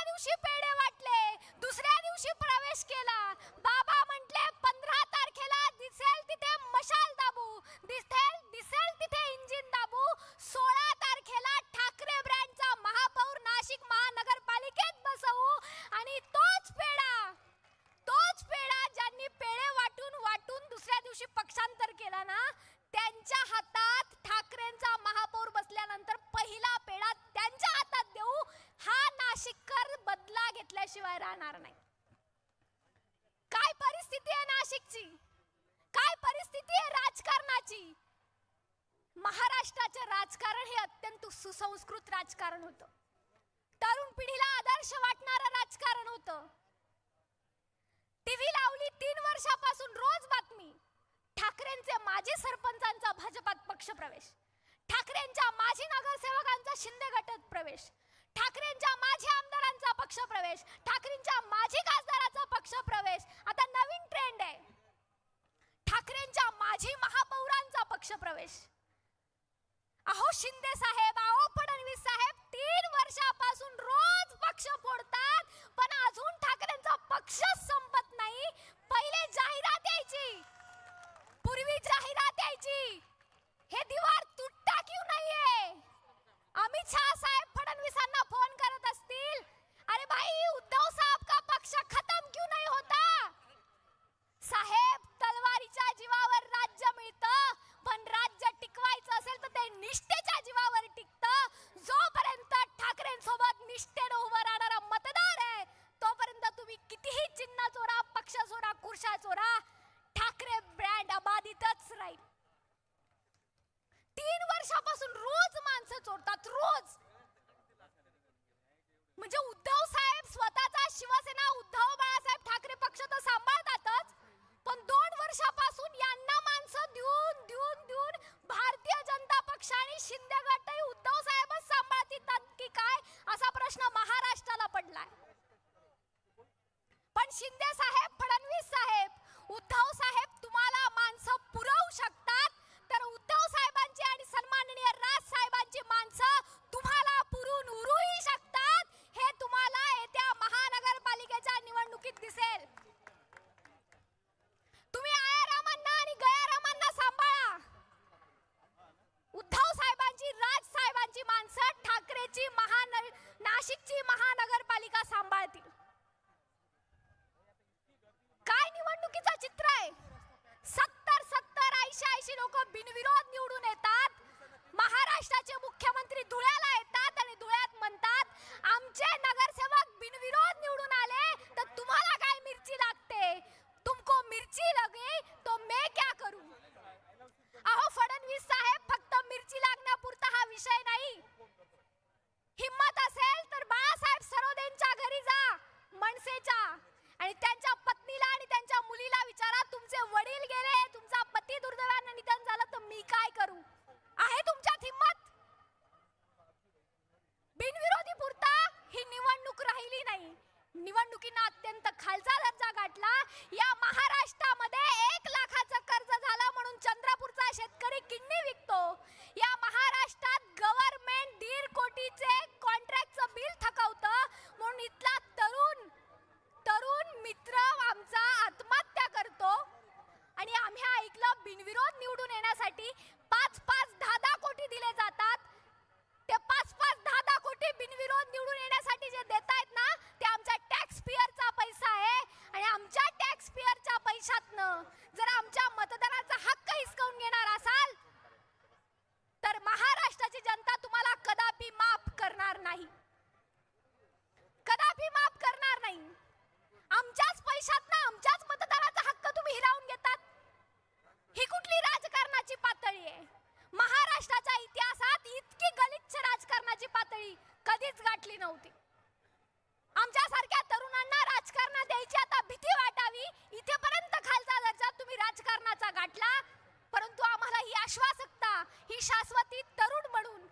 दिवशी पेढे वाटले, दुसऱ्या दिवशी प्रवेश केला. बाबा म्हटले 15 तारखेला दिसेल तिथे मशाल दाबू, दिसेल तिथे इंजिन दाबू. 16 तारखेला ठाकरे ब्रँडचा महापौर नाशिक महानगरपालिकेत बसवू. आणि तोच पेढा ज्यांनी पेढे वाटून वाटून दुसऱ्या दिवशी पक्षांतर केला ना, त्यांच्या हातात ठाकरेंचा महापौर बसल्यानंतर पहिला पेढा त्यांच्या हातात देऊ. हा नाशिककर बदला घेतल्याशिवाय राहणार नाही. काय परिस्थिती आहे नाशिकची, काय परिस्थिती आहे राजकारणाची. महाराष्ट्राचे राजकारण हे अत्यंत सुसंस्कृत राजकारण होतं. तरुण पिढीला आदर्श वाटणारं राजकारण होतं. टीव्ही लावली 3 वर्षापासून रोज बातमी. ठाकरेंचे माजी सरपंचांचा भाजपात पक्षप्रवेश, ठाकरेंच्या माजी नगरसेवकांचा शिंदे गटात प्रवेश, ठाकरेंच्या माजी आमदारांचा पक्षप्रवेश, ठाकरेंच्या माजी खासदाराचा पक्षप्रवेश. आता नवीन ट्रेंड आहे, ठाकरेंच्या माजी महापौरांचा पक्षप्रवेश. अहो शिंदे साहेब, अहो फडणवीस साहेब 3 वर्षापासून रोज पक्ष फोडतात, पण अजून ठाकरेंचा पक्षच संपत नाही. पहिले जाहिरात यायची, पूर्वी जाहिरात यायची, हे दीवार तुटता क्यों नाहीये. अमित शाह साहेब फडणवीसांना फोन करत असतील, अरे भाई उद्धव साहब का पक्ष खत्म क्यों नहीं होता. साहेब तलवारीच्या जीवावर राज्य मिळतं, पण राज्य टिकवायचं असेल तर ते निष्ठेच्या जीवावर टिकतं. जोपर्यंत ठाकरेंसोबत निष्ठेने उभं राहणारा मतदार आहे, तोपर्यंत तुम्ही कितीही चिन्ह चोरा, पक्ष चोरा, खुर्च्या चोरा, ठाकरे ब्रँड अबाधितच राहील. 3 वर्षापासून रोज माणसं चोरतात, रोज. म्हणजे उद्धव साहेब स्वतःचा शिवसेना उद्धव बाळासाहेब ठाकरे पक्ष तर सांभाळतातच, पण 2 वर्षापासून यांना माणसं देऊन देऊन देऊन भारतीय जनता पक्ष आणि शिंदे गटही उद्धव साहेबच सांभाळतात की काय असा प्रश्न महाराष्ट्राला पडलाय. पण शिंदे साहेब, फडणवीस साहेब, उद्धव साहेब तुम्हाला माणसं पुरवू शकतात, तर उद्धव साहेबांची आणि सन्माननीय राज साहेबांची माणसं तुम्हाला पुरून उरूही शकतात. हे तुम्हाला येत्या महानगरपालिकेच्या निवडणुकीत दिसेल. तुम्ही आयारामांना आणि गयारामांना सांभाळा. उद्धव साहेबांची, राज साहेबांची माणसं ठाकरेची नाशिकची महानगरपालिका सांभाळतील. काय निवडणुकीचं चित्र आहे. 70-80 लोक बिनविरोध निवडून येतात. महाराष्ट्राचे मुख्यमंत्री धुळ्याला येतात आणि धुळ्यात म्हणतात आमचे नगरसेवक बिनविरोध निवडून आले तर तुम्हाला काय मिरची लागते, तुमको मिरची लगे तो मैं क्या करूं. अहो फडणवीस साहेब, फक्त मिरची लागण्यापुरता हा विषय नाही. हिम्मत असेल तर बाळासाहेब सरोदेंच्या घरी जा, मनसेच्या, आणि त्यांच्या पत्नीला आणि त्यांच्या मुलीला विचारा, तुमचे वडील गेले, तुमचा पती दुर्दैवाने निधन झालं तर मी काय करू. आहे तुमच्यात हिम्मत. बिनविरोधी पुरता ही निवडणूक राहिली नाही. निवडणुकीनं अत्यंत खालचा दर्जा गाठला. या महाराष्ट्रामध्ये 1 लाखाचं कर्ज झालं म्हणून चंद्रपूरचा शेतकरी किडनी विकतो. या महाराष्ट्रात गव्हर्नमेंट 1.5 कोटीचे कॉन्ट्रॅक्टचं बिल थकवतं म्हणून इथला तरुण मित्र आमचा आत्महत्या करतो. आणि आम्ही ऐकलं बिनविरोध निवडून येण्यासाठी 5-5, 10-10 कोटी दिले जातात. ते 5-5, 10-10 कोटी बिनविरोध निवडून येण्यासाठी जे देतायत ना, ते आमच्या टॅक्स पेयरचा पैसा आहे. आणि आमच्या टॅक्स पेयरच्या पैशातनं जर आमच्या मतदाराचा हक्क हिसकावून घेणार असाल तर महाराष्ट्राची जनता तुम्हाला कदापि माफ करणार नाही, कदापि माफ करणार नाही. आमच्याच पैशातनं आमच्याच मतदाराचा हक्क तुम्ही हिरावून घेतात. ही कुठली राजकारणाची पातळी आहे. महाराष्ट्राच्या इतिहासात इतकी गलिच्छ राजकारणाची पातळी कधीच गाठली नव्हती. आमच्यासारख्या तरुणांना राजकारणात द्यायची आता भीती वाटावी, इथेपर्यंत खालचा दर्जा तुम्ही राजकारणाचा गाठला. परंतु आम्हाला ही आश्वासकता, ही शाश्वती तरुण म्हणून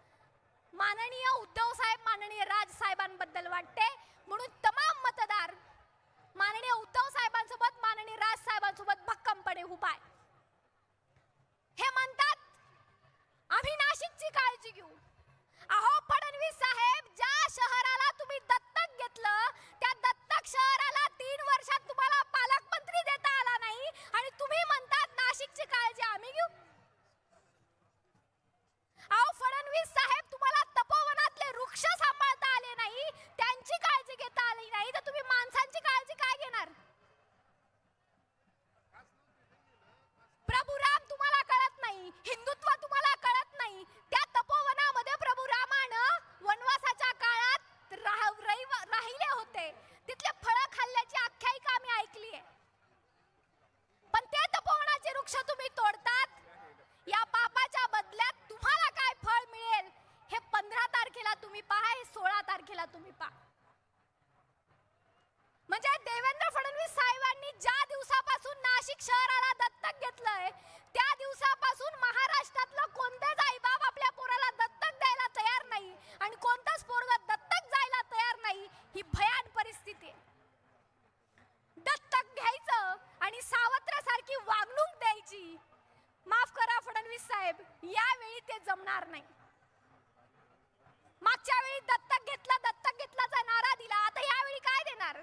माननीय उद्धव साहेब, माननीय राज साहेबांबद्दल वाटते. म्हणून तमाम मतदार माननीय उद्धव साहेबांसोबत, माननीय राज साहेबांसोबत भक्कमपणे उभा आहे. हे म्हणतात आम्ही नाशिकची काळजी घेऊ. अहो फडणवीस साहेब, ज्या शहराला तुम्ही दत्तक घेतलं सांगितलं त्या दत्तक शहराला 3 वर्षात तुम्हाला पालकमंत्री देता आला नाही आणि तुम्ही म्हणतात नाशिकची काळजी आम्ही घेऊ. अहो फडणवीस साहेब, तुम्हाला तपोवनातले वृक्ष सांभाळता आले नाही, त्यांची काळजी घेता आली नाही, तर तुम्ही माणसांची काळजी काय घेणार? प्रभू राम तुम्हाला कळत नाही, हिंदुत्व तुम्हाला कळत नाही. त्या तपोवनामध्ये प्रभू रामानं वनवासाच्या काळात राहिले होते, तिथले फळं खाल्ल्याची आख्यायिका आम्ही ऐकली आहे. पण ते तपोवनाचे वृक्ष तुम्ही तोडतात. या पापाच्या बदल्यात तुम्हाला काय फळ मिळेल हे 15 तारखेला तुम्ही पहा, हे 16 तारखेला तुम्ही पहा. म्हणजे देवेंद्र फडणवीस साहेबांनी ज्या दिवसापासून नाशिक शहराला दत्तक घेतलंय त्या दिवसापासून महाराष्ट्रातलं कोणतेच आईबाप आपल्या पोराला दत्तक द्यायला तयार नाही आणि कोणतंच पोरग दत्तक जायला तयार नाही. ही भयान परिस्थिती आहे. दत्तक घ्यायचं आणि सावत्रासारखी वागणूक द्यायची, माफ करा फडणवीस साहेब, यावेळी ते जमणार नाही. मागच्या वेळी दत्तक घेतलाचा नारा दिला, आता यावेळी काय देणार?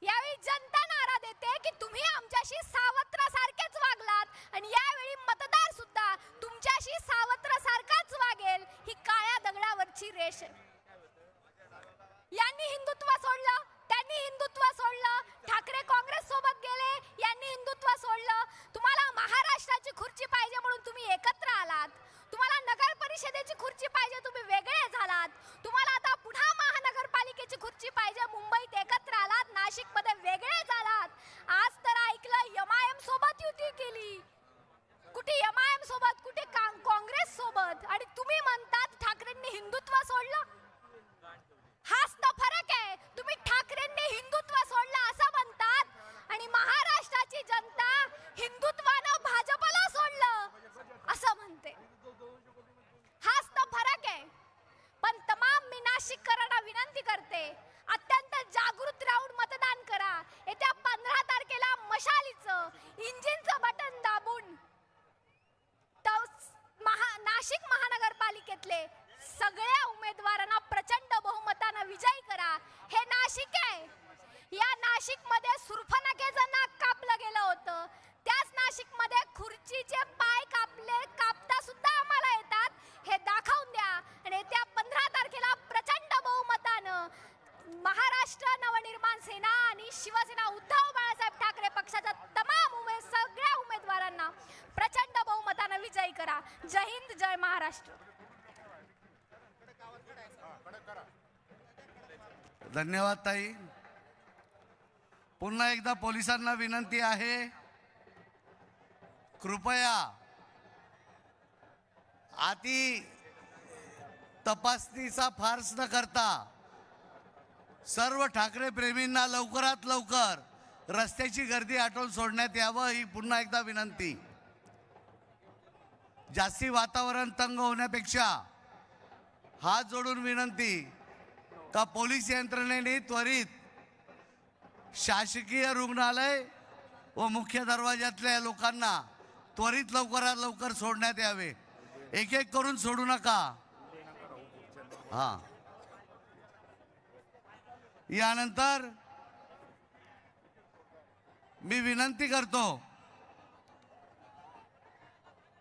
यावेळी जनता नारा देते की तुम्ही आमच्याशी सावत्रासारखेच वागलात आणि यावेळी मतदार सुद्धा तुमच्याशी सावत्रासारखाच वागेल. ही काळ्या दगडावरची रेष आहे. यांनी हिंदुत्व सोडलं, त्यांनी हिंदुत्व सोडलं, ठाकरे काँग्रेस सोबत गेले, यांनी हिंदुत्व सोडलं. तुम्हाला महाराष्ट्राची खुर्ची पाहिजे म्हणून तुम्ही एकत्र आलात, तुम्हाला नगर परिषदेची खुर्ची पाहिजे तुम्ही वेगळे झालात, तुम्हाला आता पुन्हा महानगरपालिकेची खुर्ची पाहिजे मुंबईत एकत्र आलात, नाशिक मध्ये वेगळे झालात. आज तर ऐकलं एमआयएम सोबत युती केली, कुठे एमआयएम सोबत, कुठे काँग्रेस सोबत, आणि तुम्ही म्हणतात ठाकरेंनी हिंदुत्व सोडलं. हाच तर फरक आहे. तुम्ही ठाकरेंनी हिंदुत्व सोडलं असं म्हणतात आणि महाराष्ट्राची जनता हिंदुत्वानं भाजपला सोडलं असं म्हणते. हाच तर फरक आहे. पण तमाम मी नाशिककरांना विनंती करते, अत्यंत जागृत राहून मतदान करा. येत्या 15 तारखेला मशालीचं इंजिनचं बटन दाबून नाशिक महानगरपालिकेतले सगळ्या उमेदवारांना प्रचंड बहुमतानं विजयी करा. हे नाशिक आहे. या नाशिक मध्ये सुरफनकेचं नाक कापलं गेलं होतं, त्याच नाशिक मध्ये खुर्चीचे पाय कापता सुद्धा आम्हाला येतात, हे दाखवून द्या. आणि येत्या 15 तारखेला प्रचंड बहुमतानं महाराष्ट्र नवनिर्माण सेना आणि शिवसेना उद्धव बाळासाहेब ठाकरे पक्षाच्या तमाम सगळ्या उमेदवारांना प्रचंड बहुमतानं विजयी करा. जय हिंद, जय महाराष्ट्र. धन्यवाद ताई. पुन्हा एकदा पोलिसांना विनंती आहे, कृपया आती तपासणीचा फार्स न करता सर्व ठाकरे प्रेमींना लवकरात लवकर रस्त्याची गर्दी आटवून सोडण्यात यावं, ही पुन्हा एकदा विनंती. जास्ती वातावरण तंग होण्यापेक्षा हात जोडून विनंती का पोलीस यंत्रणेने त्वरित शासकीय रुग्णालय व मुख्य दरवाजातल्या लोकांना त्वरित लवकरात लवकर सोडण्यात यावे. एक एक करून सोडू नका. हां, यानंतर मी विनंती करतो,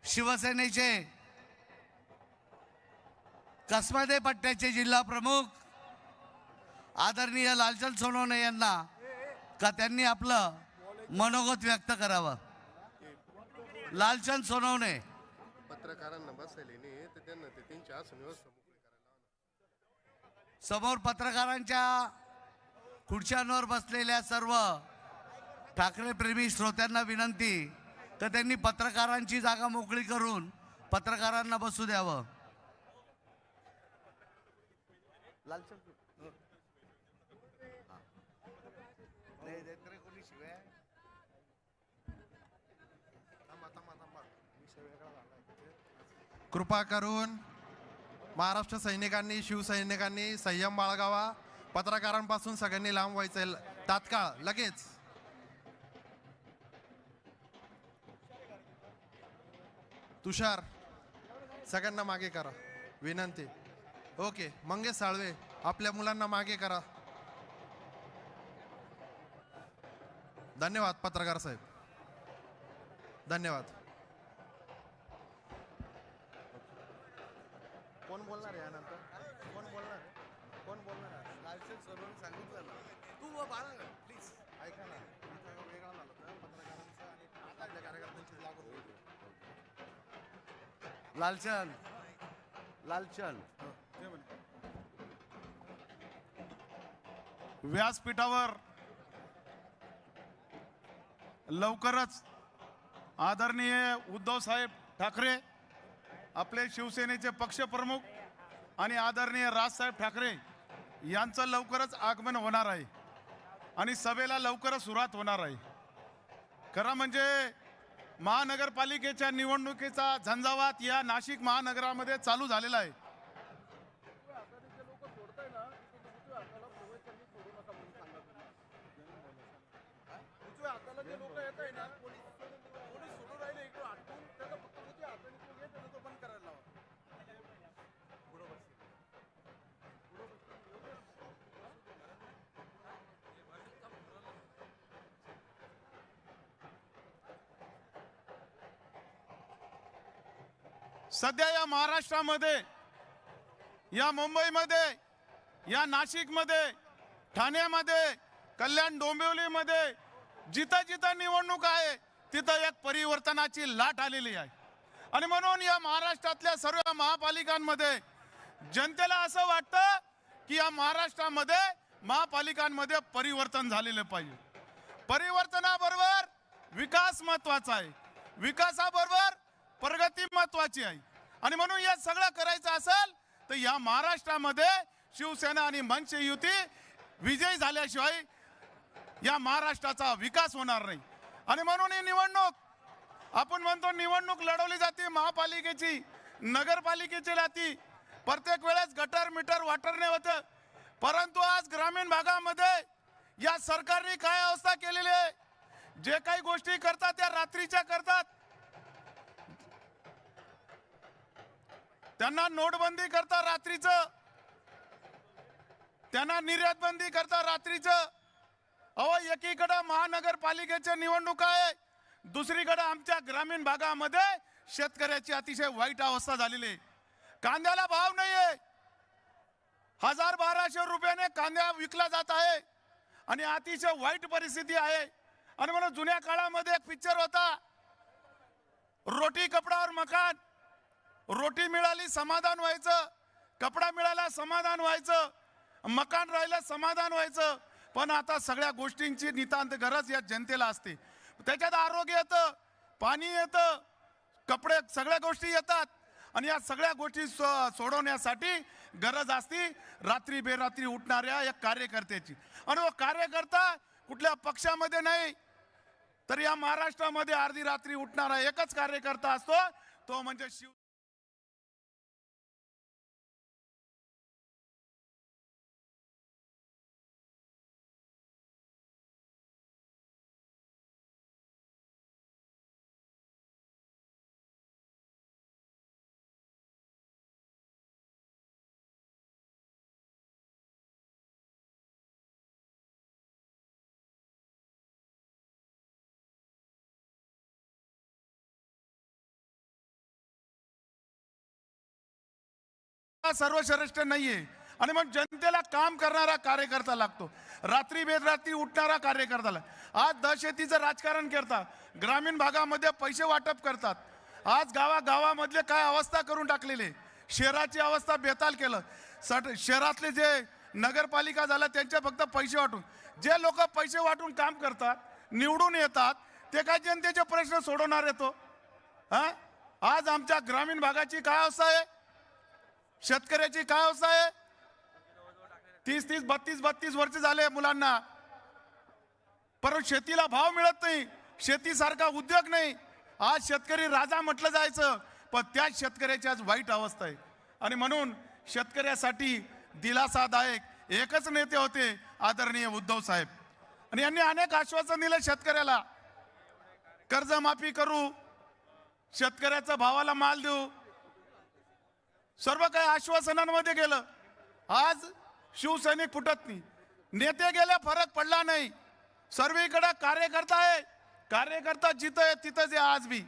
शिवसेनेचे कसबे पट्ट्याचे जिल्हा प्रमुख आदरणीय लालचंद सोनवणे यांना का त्यांनी आपलं मनोगत व्यक्त करावं. लालचंद सोनवणे. पत्रकारांना बसायला नाही तर त्यांना ते त्यांची आसन व्यवस्था मोकळी करायला. समोर पत्रकारांच्या खुर्च्यांवर बसलेल्या सर्व ठाकरे प्रेमी श्रोत्यांना विनंती तर त्यांनी पत्रकारांची जागा मोकळी करून पत्रकारांना बसू द्यावं. कृपा करून महाराष्ट्र सैनिकांनी, शिवसैनिकांनी संयम बाळगावा. पत्रकारांपासून सगळ्यांनी लांब व्हायचं तात्काळ, लगेच. तुषार, सगळ्यांना मागे करा विनंती. ओके, मंगेश साळवे, आपल्या मुलांना मागे करा. धन्यवाद पत्रकार साहेब, धन्यवाद. कोण बोलणार यानंतर? कोण बोलणार? कोण बोलणार? सांगितलं ना तू प्लीज ऐका ना, इथं वेगळा झाला होता पत्रकारांचा आणि आता आपल्या कार्यकर्त्यांची लागू होती. लालचंद व्यासपीठावर लवकरच आदरणीय उद्धव साहेब ठाकरे, आपले शिवसेनेचे पक्षप्रमुख आणि आदरणीय राजसाहेब ठाकरे यांचं लवकरच आगमन होणार आहे आणि सभेला लवकरच सुरुवात होणार आहे. खरं म्हणजे महानगरपालिकेच्या निवडणुकीचा झंझावात या नाशिक महानगरामध्ये चालू झालेला आहे. सध्या या महाराष्ट्रामध्ये, या मुंबईमध्ये, या नाशिकमध्ये, ठाण्यामध्ये, कल्याण डोंबिवलीमध्ये जिथं जिथं निवडणूक आहे तिथं एक परिवर्तनाची लाट आलेली आहे. आणि म्हणून या महाराष्ट्रातल्या सर्व महापालिकांमध्ये जनतेला असं वाटतं की या महाराष्ट्रामध्ये महापालिकांमध्ये परिवर्तन झालेलं पाहिजे. परिवर्तनाबरोबर विकास महत्वाचा आहे, विकासाबरोबर प्रगती महत्वाची आहे. आणि म्हणून या सगळं करायचं असेल तर या महाराष्ट्रामध्ये शिवसेना आणि मनसे युती विजयी झाल्याशिवाय या महाराष्ट्राचा विकास होणार नाही. आणि म्हणून ही निवडणूक, आपण म्हणतो निवडणूक लढवली जाते महापालिकेची, नगरपालिकेची जाती, प्रत्येक वेळेस गटर मीटर वाटरणे होतं. परंतु आज ग्रामीण भागामध्ये या सरकारने काय अवस्था केलेली आहे, जे काही गोष्टी करतात त्या रात्रीच्या करतात. त्यांना नोटबंदी करता रात्रीचं, त्यांना निर्यात बंदी करता रात्रीचं. अहो, एकीकडे महानगरपालिकेची निवडणूक आहे, दुसरीकडे आमच्या ग्रामीण भागामध्ये शेतकऱ्याची अतिशय वाईट अवस्था झालेली आहे. कांद्याला भाव नाहीये, 1000-1200 रुपयाने कांदा विकला जात आहे आणि अतिशय वाईट परिस्थिती आहे. आणि म्हणून जुन्या काळामध्ये एक पिक्चर होता, रोटी कपडावर मकान. रोटी मिळाली समाधान व्हायचं, कपडा मिळाला समाधान व्हायचं, मकान राहिलं समाधान व्हायचं. पण आता सगळ्या गोष्टींची नितांत गरज या जनतेला असते. त्याच्यात आरोग्य येतं, पाणी येतं, कपडे, सगळ्या गोष्टी येतात. आणि या सगळ्या गोष्टी सोडवण्यासाठी गरज असती रात्री बेरात्री उठणाऱ्या एक कार्यकर्त्याची. आणि वो कार्यकर्ता कुठल्या पक्षामध्ये नाही, तर या महाराष्ट्रामध्ये अर्धी रात्री उठणारा एकच कार्यकर्ता असतो, तो म्हणजे शिव. सर्वश्रेष्ठ नाहीये. आणि मग जनतेला काम करणारा कार्यकर्ता लागतो, रात्री बेरात्री उठणारा कार्यकर्ता. आज दहशतीचं राजकारण करतात, ग्रामीण भागामध्ये पैसे वाटप करतात. आज गावागावामधले काय अवस्था करून टाकलेले, शहराची अवस्था बेताल केलं. शहरातले जे नगरपालिका झालं त्यांचे फक्त पैसे वाटून, जे लोक पैसे वाटून काम करतात, निवडून येतात, ते काय जनतेचे प्रश्न सोडवणार येतो? आज आमच्या ग्रामीण भागाची काय अवस्था आहे, शेतकऱ्याची काय अवस्था आहे? 30-30, 32-32 वर्ष झाले मुलांना, परंतु शेतीला भाव मिळत नाही, शेतीसारखा उद्योग नाही. आज शेतकरी राजा म्हटलं जायचं, पण त्याच शेतकऱ्याची आज वाईट अवस्था आहे. आणि म्हणून शेतकऱ्यासाठी दिलासादायक एकच नेते होते, आदरणीय उद्धव साहेब. आणि यांनी अनेक आश्वासन दिले शेतकऱ्याला, कर्जमाफी करू, शेतकऱ्याचा भावाला माल देऊ, सर्व काही आश्वासनांमध्ये गेलं. आज शिवसैनिक फुटत नाही, नेते गेले फरक पडला नाही, सर्वीकडे कार्यकर्ता आहे. कार्यकर्ता जिथं आहे तिथंच आहे आज बी.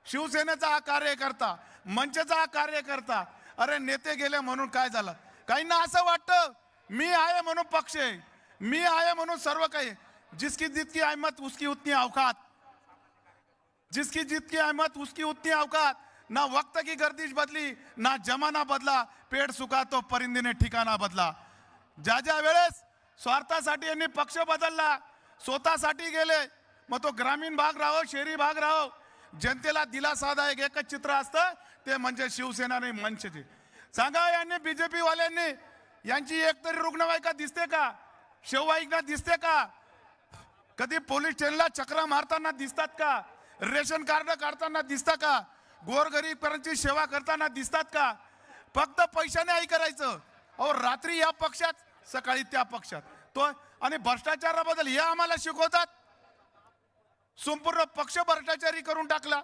शिवसेनेचा हा कार्यकर्ता, मंचचा हा कार्यकर्ता. अरे नेते गेले म्हणून काय झालं? काहींना असं वाटतं मी आहे म्हणून पक्ष आहे, मी आहे म्हणून सर्व काही. जिसकी जितकी अहमत उसकी उतनी औकात, जिसकी जितकी अहमत उसकी उतनी औकात. ना वक्त की गर्दिश बदली, ना जमाना बदला, पेड़ सुका तो परिंदे ने ठिकाणा बदला. ज्या ज्या वेळेस स्वार्थासाठी यांनी पक्ष बदलला, स्वतःसाठी गेले, मग तो ग्रामीण भाग राहो शहरी भाग राहो, जनतेला दिलासादायक एकच चित्र असतं, ते म्हणजे शिवसेना आणि मंचचे. सांगा यांनी बीजेपी वाल्यांनी यांची एकतरी रुग्णवाहिका दिसते का? शेववाहिका दिसते का? कधी पोलीस स्टेशनला चक्रा मारताना दिसतात का? रेशन कार्ड काढताना दिसतात का? गोरगरीबांची सेवा करताना दिसतात का? फक्त पैशाने आई करायचं. अहो रात्री या पक्षात, सकाळी त्या पक्षात. तो आणि भ्रष्टाचाराबद्दल हे आम्हाला शिकवतात. संपूर्ण पक्ष भ्रष्टाचारी करून टाकला.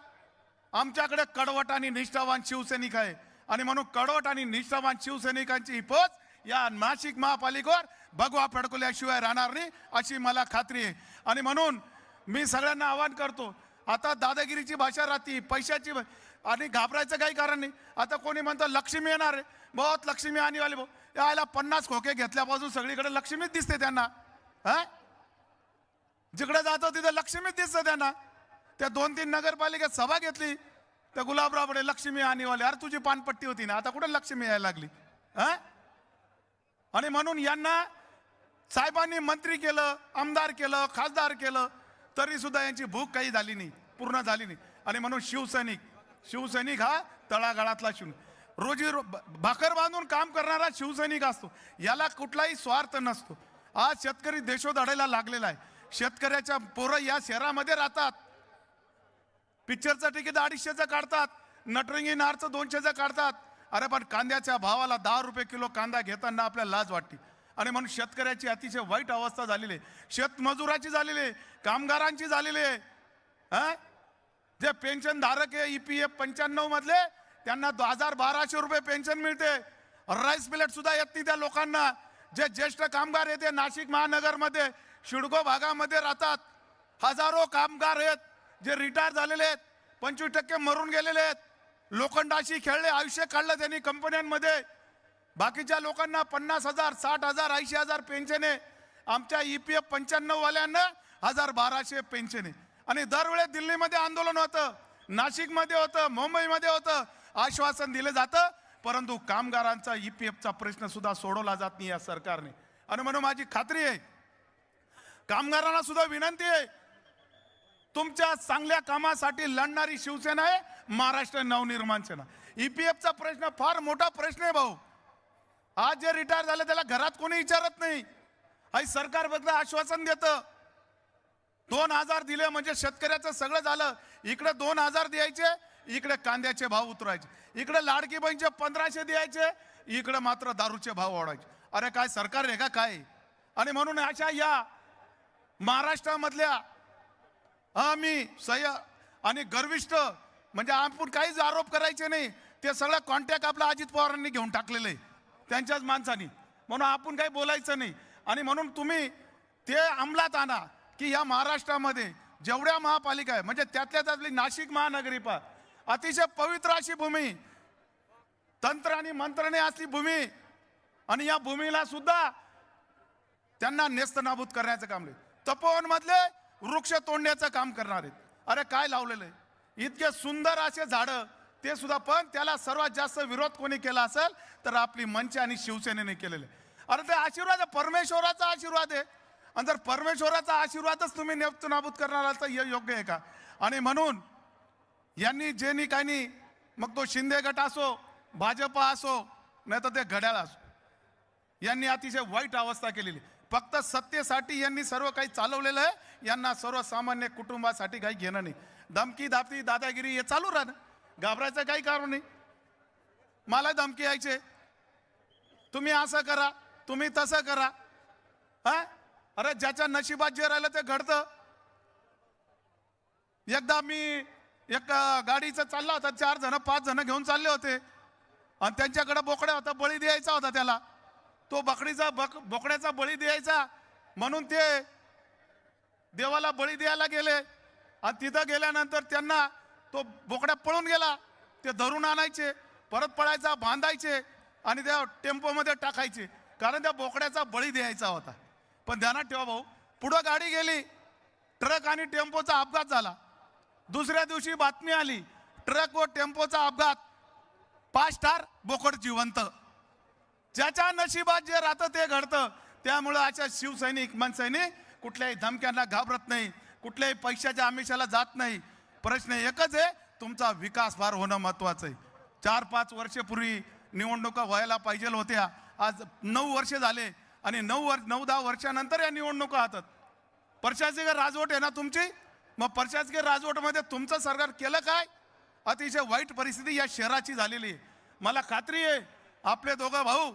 आमच्याकडे कडवट आणि निष्ठावान शिवसैनिक आहे आणि म्हणून कडवट आणि निष्ठावान शिवसैनिकांची ही पोच या नाशिक महापालिकेवर भगवा फडकल्याशिवाय राहणार नाही अशी मला खात्री आहे. आणि म्हणून मी सगळ्यांना आवाहन करतो, आता दादागिरीची भाषा राहती, पैशाची, आणि घाबरायचं काही कारण नाही. आता कोणी म्हणतं लक्ष्मी येणार आहे, बहुत लक्ष्मी आणि वाले भाऊ, यायला 50 खोके घेतल्यापासून सगळीकडे लक्ष्मीच दिसते त्यांना. हा, जिकडे जातो तिथे लक्ष्मीच दिसतं त्यांना. त्या 2-3 नगरपालिकेत सभा घेतली, त्या गुलाबरावकडे लक्ष्मी आणीवाले. अरे तुझी पानपट्टी होती ना, आता कुठे लक्ष्मी यायला लागली? हा, आणि म्हणून यांना साहेबांनी मंत्री केलं, आमदार केलं, खासदार केलं, तरी सुद्धा यांची भूक काही झाली नाही, पूर्ण झाली नाही. आणि म्हणून शिवसैनिक हा तळागाळातला रोजी भाकर बांधून काम करणारा शिवसैनिक असतो. याला कुठलाही स्वार्थ नसतो. आज शेतकरी देशोधडीला लागलेला आहे. शेतकऱ्याच्या पोरं या शहरामध्ये राहतात. पिक्चरचं तिकीट 250चं काढतात, नटरंगी नारचं 200चं काढतात. अरे पण कांद्याच्या भावाला 10 रुपये किलो कांदा घेताना आपल्याला लाज वाटते. आणि म्हणून शेतकऱ्याची अतिशय वाईट अवस्था झालेली आहे. शेतमजुराची झालेली आहे, कामगारांची झालेली आहे. जे पेन्शन धारक आहे EPF 95 मधले, त्यांना 1200 रुपये पेन्शन मिळते. राईस प्लेट सुद्धा येत नाही त्या लोकांना. जे ज्येष्ठ कामगार आहेत ते नाशिक महानगरमध्ये शिडको भागामध्ये राहतात. हजारो कामगार आहेत जे रिटायर झालेले आहेत, 25% मरून गेलेले आहेत. लोखंडाशी खेळले, आयुष्य काढलं त्यांनी कंपन्यांमध्ये. बाकीच्या लोकांना 50,000, 60,000, 80,000 पेन्शन आहे. आमच्या EPF 95 वाल्यांना 1200 पेन्शन आहे. आणि दरवेळेस दिल्लीमध्ये आंदोलन होतं, नाशिकमध्ये होतं, मुंबईमध्ये होतं, आश्वासन दिलं जातं, परंतु कामगारांचा EPFचा प्रश्न सुद्धा सोडवला जात नाही या सरकारने. आणि म्हणून माझी खात्री आहे, कामगारांना सुद्धा विनंती आहे, तुमच्या चांगल्या कामासाठी लढणारी शिवसेना आहे महाराष्ट्र नवनिर्माण सेना. EPFचा प्रश्न फार मोठा प्रश्न आहे भाऊ. आज जे रिटायर झाले त्याला घरात कोणी विचारत नाही. आई सरकार बदला आश्वासन देतं. 2000 दिले म्हणजे शेतकऱ्याचं सगळं झालं. इकडे 2000 द्यायचे, इकडे कांद्याचे भाव उतरायचे, इकडे लाडकी बहिणीचे 1500 द्यायचे, इकडे मात्र दारूचे भाव वाढायचे. अरे काय सरकार आहे का काय? आणि म्हणून अशा या महाराष्ट्रामधल्या आम्ही आणि गर्विष्ठ, म्हणजे आपण काहीच आरोप करायचे नाही, ते सगळं कॉन्टॅक्ट आपला अजित पवारांनी घेऊन टाकलेलं आहे त्यांच्याच माणसांनी, म्हणून आपण काही बोलायचं नाही. आणि म्हणून तुम्ही ते अंमलात आणा की या महाराष्ट्रामध्ये जेवढ्या महापालिका आहे, म्हणजे त्यातली नाशिक महानगरपालिका अतिशय पवित्र अशी भूमी, तंत्र आणि मंत्राने असली भूमी, आणि या भूमीला सुद्धा त्यांना नेस्तनाबूत करण्याचं काम आहे. तपोवन मधले वृक्ष तोडण्याचं काम करणार आहेत. अरे काय लावलेलं आहे, इतके सुंदर असे झाडं, ते सुद्धा. पण त्याला सर्वात जास्त विरोध कोणी केला असेल तर आपली मंच आणि शिवसेनेने केलेले. अरे ते आशीर्वाद आहे, परमेश्वराचा आशीर्वाद आहे. आणि जर परमेश्वराचा आशीर्वादच तुम्ही नेस्तनाबूत करणार आहात तर हे योग्य आहे का? आणि म्हणून यांनी जे नी काही नाही, मग तो शिंदे गट असो, भाजपा असो, नाही तर ते घड्याळ असो, यांनी अतिशय वाईट अवस्था केलेली. फक्त सत्तेसाठी यांनी सर्व काही चालवलेलं आहे. यांना सर्वसामान्य कुटुंबासाठी काही घेणं नाही. धमकी दाबती दादागिरी हे चालू राहणं, घाबरायचं काही कारण नाही. मला धमकी यायचे, तुम्ही असं करा, तुम्ही तसं करा. हा, अरे ज्याच्या नशिबात जे राहिलं ते घडतं. एकदा मी एक गाडीचं चालला होता, 4 जण 5 जण घेऊन चालले होते, आणि त्यांच्याकडे बोकड्या होता, बळी द्यायचा होता त्याला. तो बोकड्याचा बळी द्यायचा म्हणून ते देवाला बळी द्यायला गेले आणि तिथं गेल्यानंतर त्यांना तो बोकड्या पळून गेला, ते धरून आणायचे, परत पळायचा, बांधायचे आणि त्या टेम्पोमध्ये टाकायचे, कारण त्या बोकड्याचा बळी द्यायचा होता. पण ध्यानात ठेवा भाऊ, पुढं गाडी गेली, ट्रक आणि टेम्पोचा अपघात झाला. दुसऱ्या दिवशी बातमी आली, ट्रक व टेम्पोचा अपघात, 5 ठार, बोकड जिवंत. ज्याच्या नशिबात जे राहतं ते घडतं. त्यामुळं अशा शिवसैनिक मनसैनिक कुठल्याही धमक्यांना घाबरत नाही, कुठल्याही पैशाच्या आमिषाला जात नाही. प्रश्न एकच आहे, तुमचा विकास फार होणं महत्वाचं आहे. 4-5 वर्षापूर्वी निवडणुका व्हायला पाहिजे होत्या, आज 9 वर्ष झाले आणि 9-10 वर्षानंतर या निवडणुका हातात. प्रशासकीय राजवट आहे ना तुमची, मग प्रशासकीय राजवटमध्ये तुमचं सरकार केलं काय? अतिशय वाईट परिस्थिती या शहराची झालेली आहे. मला खात्री आहे आपले दोघं भाऊ,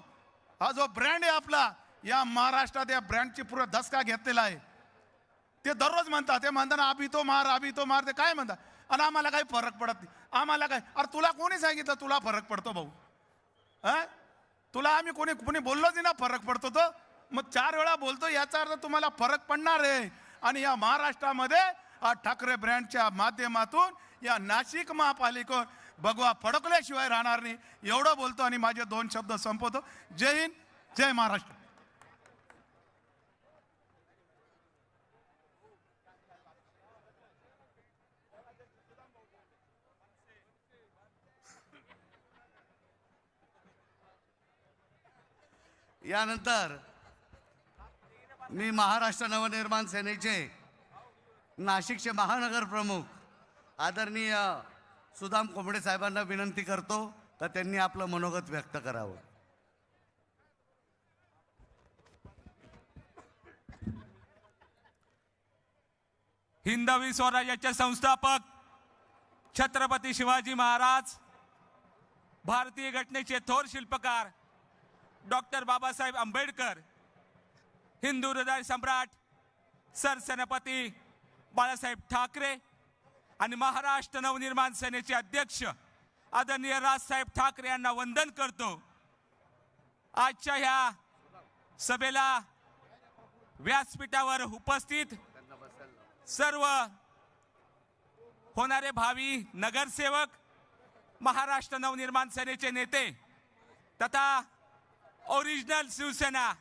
हा जो ब्रँड आहे आपला, या महाराष्ट्रात या ब्रँडची पूर्ण धसका घेतलेला आहे. ते दररोज म्हणतात, ते म्हणताना अभि तो मार, ते काय म्हणतात, आणि आम्हाला काही फरक पडत नाही. आम्हाला काय, अरे तुला कोणी सांगितलं तुला फरक पडतो भाऊ? तुला आम्ही कोणी बोललोच नाही ना फरक पडतो. तो मग 4 वेळा बोलतो, याचा अर्थ तुम्हाला फरक पडणार आहे. आणि या महाराष्ट्रामध्ये ठाकरे ब्रँडच्या माध्यमातून या नाशिक महापालिकेवर भगवा फडकल्याशिवाय राहणार नाही, एवढं बोलतो आणि माझे 2 शब्द संपवतो. जय हिंद, जय महाराष्ट्र. यानंतर मी महाराष्ट्र नवनिर्माण सेनेचे नाशिकचे महानगर प्रमुख आदरणीय सुदाम कोंबडे साहेबांना विनंती करतो तर त्यांनी आपलं मनोगत व्यक्त करावं. हिंदवी स्वराज्याचे संस्थापक छत्रपती शिवाजी महाराज, भारतीय घटनेचे थोर शिल्पकार डॉक्टर बाबासाहेब आंबेडकर, हिंदू हृदय सम्राट सरसेनापती बाळासाहेब ठाकरे आणि महाराष्ट्र नवनिर्माण सेनेचे अध्यक्ष आदरणीय राजसाहेब ठाकरे यांना वंदन करतो. आजच्या ह्या सभेला व्यासपीठावर उपस्थित सर्व होणारे भावी नगरसेवक, महाराष्ट्र नवनिर्माण सेनेचे नेते तथा ओरिजिनल शिवसेना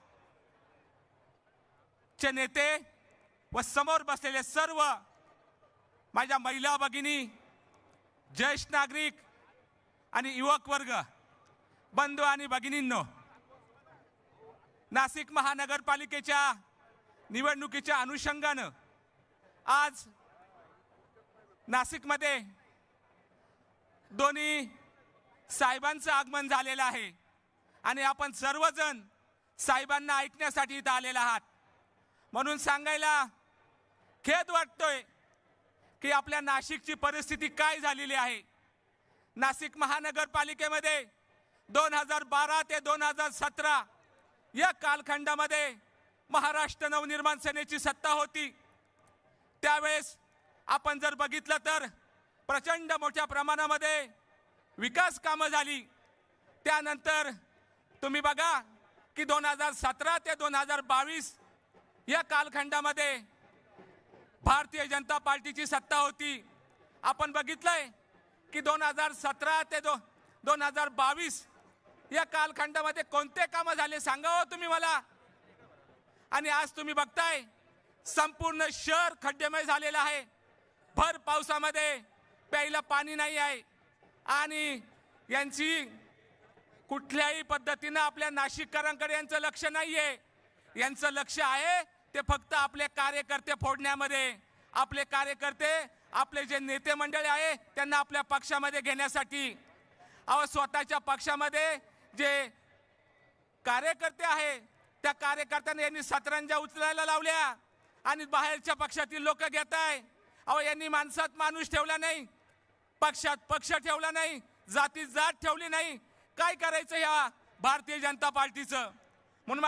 चे नेते व समोर बसलेले सर्व माझ्या महिला भगिनी, ज्येष्ठ नागरिक आणि युवक वर्ग, बंधू आणि भगिनींनो, नाशिक महानगरपालिकेच्या निवडणुकीच्या अनुषंगानं आज नाशिकमध्ये दोन्ही साहेबांचं आगमन झालेलं आहे आणि आपण सर्वजण साहेबांना ऐकण्यासाठी इथं आलेला आहात. म्हणून सांगायला खेद वाटतोय की आपल्या नाशिकची परिस्थिती काय झालेली आहे. नाशिक महानगरपालिकेमध्ये 2012 ते 2017 या कालखंडामध्ये महाराष्ट्र नवनिर्माण सेनेची सत्ता होती. त्यावेळेस आपण जर बघितलं तर प्रचंड मोठ्या प्रमाणामध्ये विकास कामं झाली. त्यानंतर तुम्ही बघा की 2017 ते 2022 या कालखंडामध्ये भारतीय जनता पार्टीची सत्ता होती. आपण बघितलंय की 2017 ते 2022 या कालखंडामध्ये कोणते कामं झाले सांगा हो तुम्ही मला. आणि आज तुम्ही बघताय संपूर्ण शहर खड्डेमय झालेलं आहे. भर पावसामध्ये प्यायला पाणी नाही आहे आणि यांची कुठल्याही पद्धतीनं आपल्या नाशिककरांकडे यांचं लक्ष नाहीये. यांचं लक्ष आहे ते फक्त आपले कार्यकर्ते फोडण्यामध्ये. आपले कार्यकर्ते, आपले जे नेते मंडळी आहे त्यांना आपल्या पक्षामध्ये घेण्यासाठी. अहो, स्वतःच्या पक्षामध्ये जे कार्यकर्ते आहे त्या कार्यकर्त्यांना यांनी सतरंजा उचलायला लावल्या आणि बाहेरच्या पक्षातील लोक घेत आहे. अहो, यांनी माणसात माणूस ठेवला नाही, पक्षात पक्ष ठेवला नाही, जातीत जात ठेवली नाही. काय करायचं या भारतीय जनता पार्टीचं? म्हणून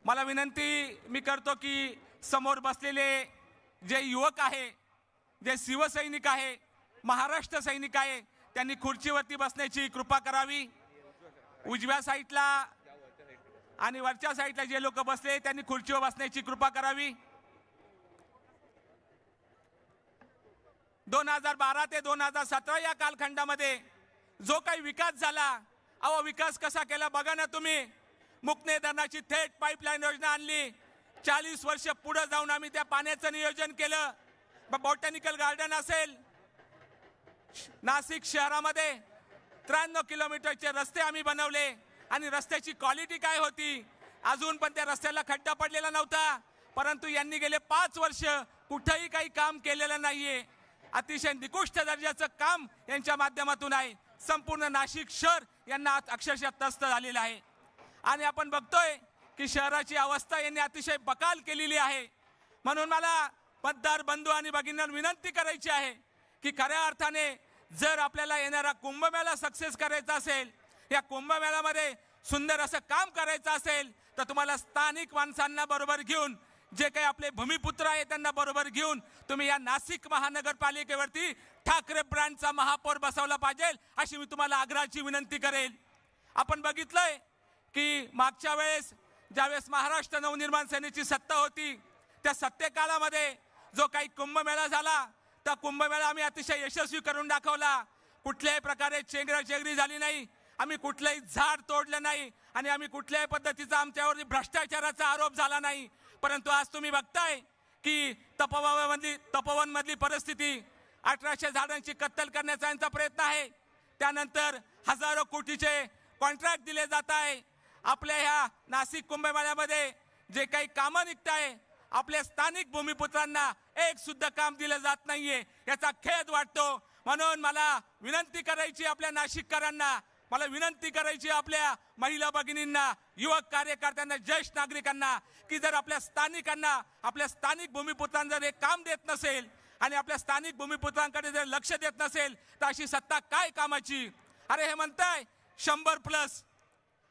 मला विनंती मी करतो की समोर बसलेले जे युवक आहे, जे शिवसैनिक आहे, महाराष्ट्र सैनिक आहे, त्यांनी खुर्चीवरती बसण्याची कृपा करावी. उजव्या साईडला आणि वरच्या साईडला जे लोक बसले त्यांनी खुर्चीवर बसण्याची कृपा करावी. 2012 ते 2017 या कालखंडामध्ये जो काही विकास झाला, अहो विकास कसा केला बघा ना तुम्ही. मुकणे धरणाची थेट पाईपलाईन योजना आणली. 40 वर्ष पुढे जाऊन आम्ही त्या पाण्याचं नियोजन केलं. बॉटॅनिकल गार्डन असेल, नाशिक शहरामध्ये 93 किलोमीटरचे रस्ते आम्ही बनवले. आणि रस्त्याची क्वालिटी काय होती, अजून पण त्या रस्त्याला खड्डा पडलेला नव्हता. परंतु यांनी गेले 5 वर्ष कुठेही काही काम केलेलं नाहीये. अतिशय निकृष्ट दर्जाचं काम यांच्या माध्यमातून आहे. संपूर्ण नाशिक शहर यांना अक्षरशः त्रस्त झालेलं आहे. आणि आपण बघतोय की शहराची अवस्था यांनी अतिशय बकाल केलेली आहे. म्हणून मला मतदार बंधू आणि भगिनींना विनंती करायची आहे की खऱ्या अर्थाने जर आपल्याला येणारा कुंभमेळा सक्सेस करायचा असेल, या कुंभमेळ्यामध्ये सुंदर असं काम करायचं असेल, तर तुम्हाला स्थानिक माणसांना बरोबर घेऊन, जे काही आपले भूमिपुत्र आहेत त्यांना बरोबर घेऊन तुम्ही या नाशिक महानगरपालिकेवरती ठाकरे ब्रँडचा महापौर बसवला पाहिजे, अशी मी तुम्हाला आग्रहाची विनंती करेल. आपण बघितलंय की मागच्या वेळेस ज्यावेळेस महाराष्ट्र नवनिर्माण सेनेची सत्ता होती, त्या सत्तेकाळामध्ये जो काही कुंभमेळा झाला, त्या कुंभमेळा आम्ही अतिशय यशस्वी करून दाखवला. कुठल्याही प्रकारे चेंगराचेंगरी झाली नाही, आम्ही कुठलंही झाड तोडलं नाही आणि आम्ही कुठल्याही पद्धतीचा आमच्यावरती भ्रष्टाचाराचा आरोप झाला नाही. परंतु आज तुम्ही बघताय की तपोवनमधली परिस्थिती, 1800 झाडांची कत्तल करण्याचा यांचा प्रयत्न आहे. त्यानंतर हजारो कोटीचे कॉन्ट्रॅक्ट दिले जात आहे. आपल्या ह्या नाशिक कुंभमेळ्यामध्ये जे काही कामं निघत आहे, आपल्या स्थानिक भूमिपुत्रांना एक सुद्धा काम दिलं जात नाहीये, याचा खेद वाटतो. म्हणून मला विनंती करायची आपल्या नाशिककरांना, मला विनंती करायची आपल्या महिला भगिनींना, युवक कार्यकर्त्यांना, ज्येष्ठ नागरिकांना, की जर आपल्या स्थानिकांना, आपल्या स्थानिक भूमिपुत्रांना जर हे काम देत नसेल आणि आपल्या स्थानिक भूमिपुत्रांकडे जर लक्ष देत नसेल, तर अशी सत्ता काय कामाची. अरे हे म्हणताय 100+,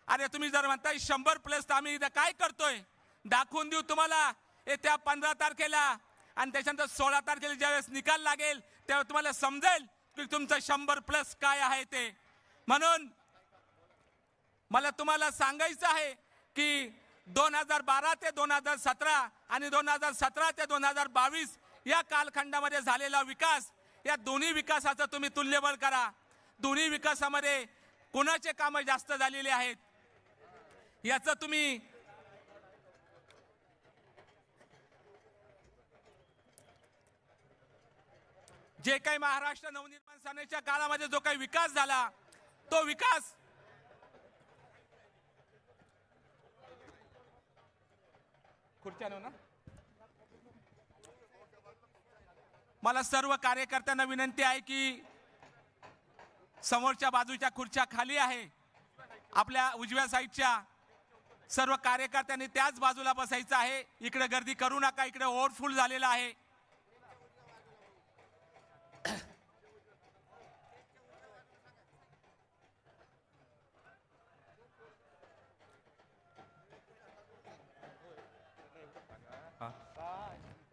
अरे तुम्ही जर म्हणताय 100+, तर आम्ही इथं काय करतोय दाखवून देऊ तुम्हाला येत्या 15 तारखेला. आणि त्याच्यानंतर 16 तारखेला ज्यावेळेस निकाल लागेल तेव्हा तुम्हाला समजेल की तुमचं 100+ काय आहे ते. म्हणून मला तुम्हाला सांगायचं आहे की 2012 ते 2017 आणि 2017 ते 2022 या कालखंडामध्ये झालेला विकास, या दोन्ही विकासाचं तुम्ही तुल्यबळ करा. दोन्ही विकासामध्ये कोणाचे कामं जास्त झालेले आहेत याचं तुम्ही जे काही महाराष्ट्र नवनिर्माण सेनेच्या काळामध्ये जो काही विकास झाला, तो विकास खुर्च्यानो ना. मला सर्व कार्यकर्त्यांना विनंती आहे की समोरच्या बाजूच्या खुर्च्या खाली आहे, आपल्या उजव्या साईडच्या सर्व कार्यकर्त्यांनी त्याच बाजूला बसायचं आहे. इकडे गर्दी करू नका, इकडे ओव्हरफुल झालेला आहे.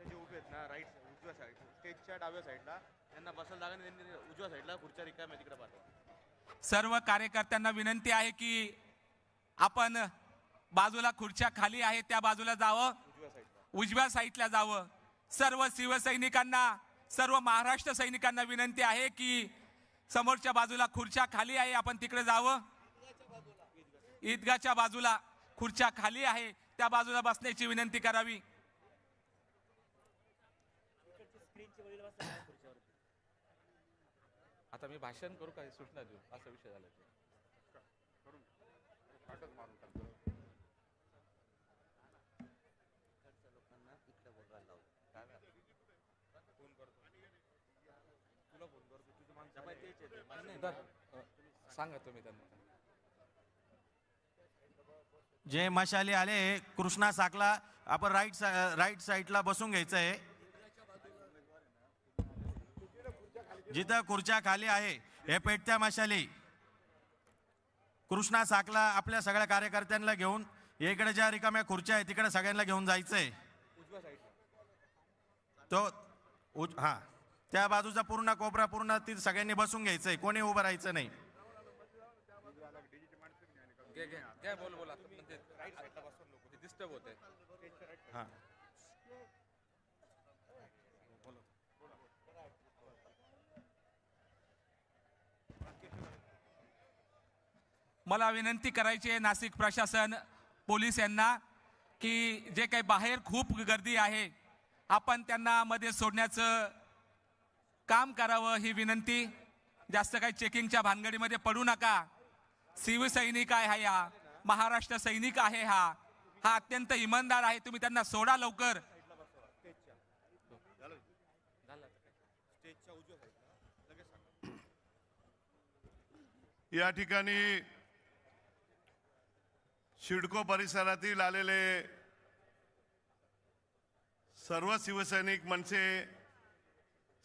उजव्या साईड स्टेजच्या डाव्या साईडला त्यांना बसायला जागा नाही, त्यांनी उजव्या साईडला खुर्च्या रिकाम्या तिकडे पाठवा. सर्व कार्यकर्त्यांना विनंती आहे की आपण बाजूला खुर्च्या खाली आहेत त्या बाजूला जावं, उजव्या साईडला जावं. सर्व शिवसैनिकांना, सर्व महाराष्ट्र सैनिकांना विनंती आहे की समोरच्या बाजूला खुर्च्या खाली आहे, आपण तिकडे जावं. ईदगाच्या बाजूला खुर्च्या खाली आहे, त्या बाजूला बसण्याची विनंती करावी. आता मी भाषण करू का सूचना देऊ असा विषय झाला. सांगा तुम्ही त्यांना. जे मशाली आले कृष्णा साकला, आपण राईट साईडला बसून घ्यायचं आहे. जिथं खुर्च्या खाली आहे हे पेटत्या मशाली. कृष्णा साकला आपल्या सगळ्या कार्यकर्त्यांना घेऊन इकडे ज्या रिकाम्या खुर्च्या आहेत तिकडे सगळ्यांना घेऊन जायचंय. तो हा त्या बाजूचा पूर्ण कोपरा पूर्ण ती सगळ्यांनी बसून घ्यायचंय, कोणी उभं राहायचं नाही. घ्या बोल बोला म्हणजे डिस्टर्ब होते. हां मला विनंती करायची आहे नाशिक प्रशासन पोलीस यांना की जे काही बाहेर खूप गर्दी आहे आपण त्यांना मध्ये सोडण्याचं काम करावं ही विनंती. जास्त काही चेकिंगच्या भानगडीमध्ये पडू नका. शिवसैनिक आहे हा, महाराष्ट्र सैनिक आहे हा अत्यंत इमानदार आहे. तुम्ही त्यांना सोडा लवकर. या ठिकाणी सिडको परिसरातील आलेले सर्व शिवसैनिक मनसे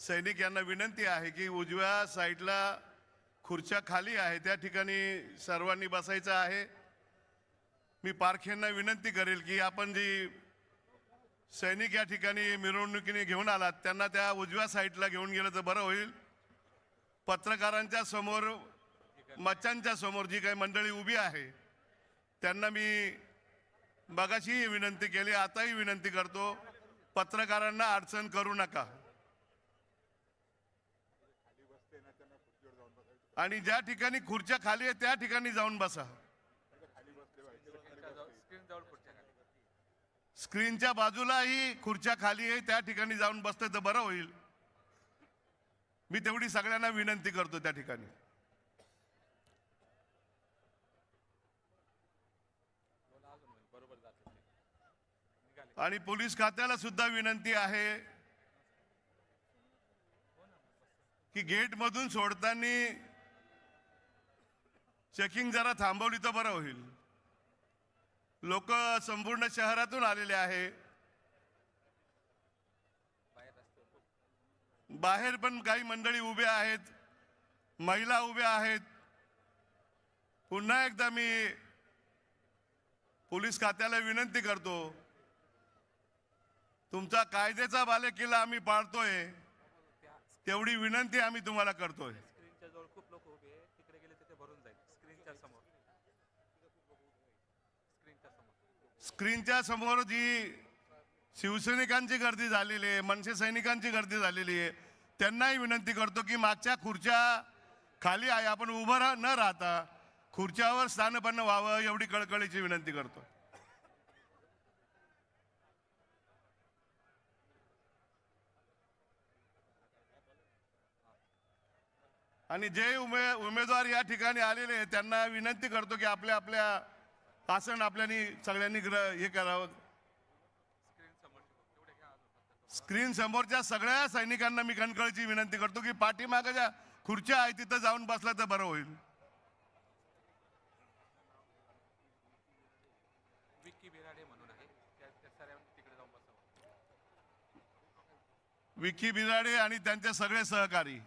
सैनिक यांना विनंती आहे की उजव्या साईडला खुर्च्या खाली आहे त्या ठिकाणी सर्वांनी बसायचं आहे. मी पारखेंना विनंती करेल की आपण जी सैनिक या ठिकाणी मिरवणुकीने घेऊन आलात त्यांना त्या उजव्या साईडला घेऊन गेलं तर बरं होईल. पत्रकारांच्या समोर मच्चांच्या समोर जी काही मंडळी उभी आहे त्यांना मी मगाशीही विनंती केली, आताही विनंती करतो, पत्रकारांना अडचण करू नका. आणि ज्या ठिकाणी खुर्च्या खाली आहे त्या ठिकाणी जाऊन बसा. स्क्रीनच्या बाजूलाही खुर्च्या खाली आहे त्या ठिकाणी जाऊन बसलं तर बरं होईल. मी तेवढी सगळ्यांना विनंती करतो त्या ठिकाणी. आणि पोलीस खात्याला सुद्धा विनंती आहे की गेट मधून सोडताना चेकिंग जरा थांबवली तर बरं होईल. लोक संपूर्ण शहरातून आलेले आहे. बाहेर पण काही मंडळी उभे आहेत, महिला उभ्या आहेत. पुन्हा एकदा मी पोलीस खात्याला विनंती करतो, तुमचा कायद्याचा बालेकिल्ला आम्ही पाळतोय तेवढी विनंती आम्ही तुम्हाला करतोय. स्क्रीनच्या समोर जी शिवसैनिकांची गर्दी झालेली आहे, मनसे सैनिकांची गर्दी झालेली आहे, त्यांनाही विनंती करतो की मागच्या खुर्च्या खाली आहे, आपण उभं न राहता खुर्च्यावर स्थानपन्न व्हावं एवढी कळकळीची विनंती करतो. आणि जे उमेदवार या ठिकाणी आलेले आहेत त्यांना विनंती करतो की आपल्या आपल्या आसन आपल्यानी सगळ्यांनी हे करावं. स्क्रीन समोरच्या सगळ्या सैनिकांना मी कणकळीची विनंती करतो की पाठीमागे ज्या खुर्च्या आहेत तिथं जाऊन बसला तर बरं होईल. विकी बिराडे आणि त्यांचे सगळे सहकारी.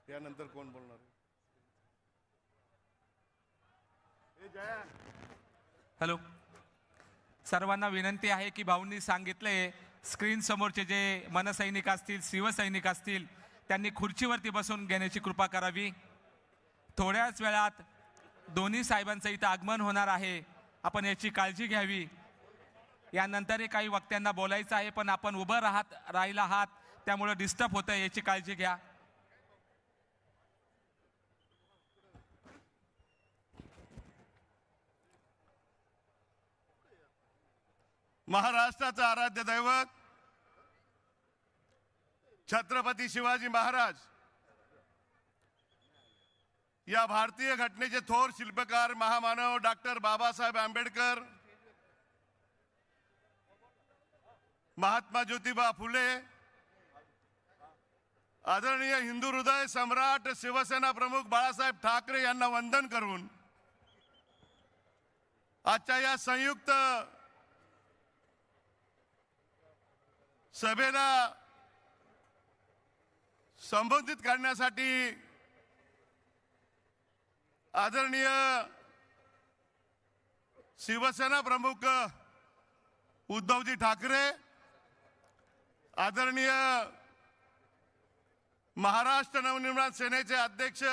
यानंतर कोण बोलणार? हॅलो, सर्वांना विनंती आहे की भाऊंनी सांगितले स्क्रीन समोरचे जे मनसैनिक असतील, शिवसैनिक असतील, त्यांनी खुर्चीवरती बसून घेण्याची कृपा करावी. थोड्याच वेळात दोन्ही साहेबांचं इथं आगमन होणार आहे, आपण याची काळजी घ्यावी. यानंतरही काही वक्त्यांना बोलायचं आहे पण आपण उभं राहिला आहात त्यामुळे डिस्टर्ब होतं, याची काळजी घ्या. महाराष्ट्राचं आराध्य दैवत छत्रपती शिवाजी महाराज, या भारतीय घटनेचे थोर शिल्पकार महामानव डॉक्टर बाबासाहेब आंबेडकर, महात्मा ज्योतिबा फुले, आदरणीय हिंदू हृदय सम्राट शिवसेना प्रमुख बाळासाहेब ठाकरे यांना वंदन करून आजच्या या संयुक्त सभेला संबोधित करण्यासाठी आदरणीय शिवसेना प्रमुख उद्धवजी ठाकरे, आदरणीय महाराष्ट्र नवनिर्माण सेनेचे अध्यक्ष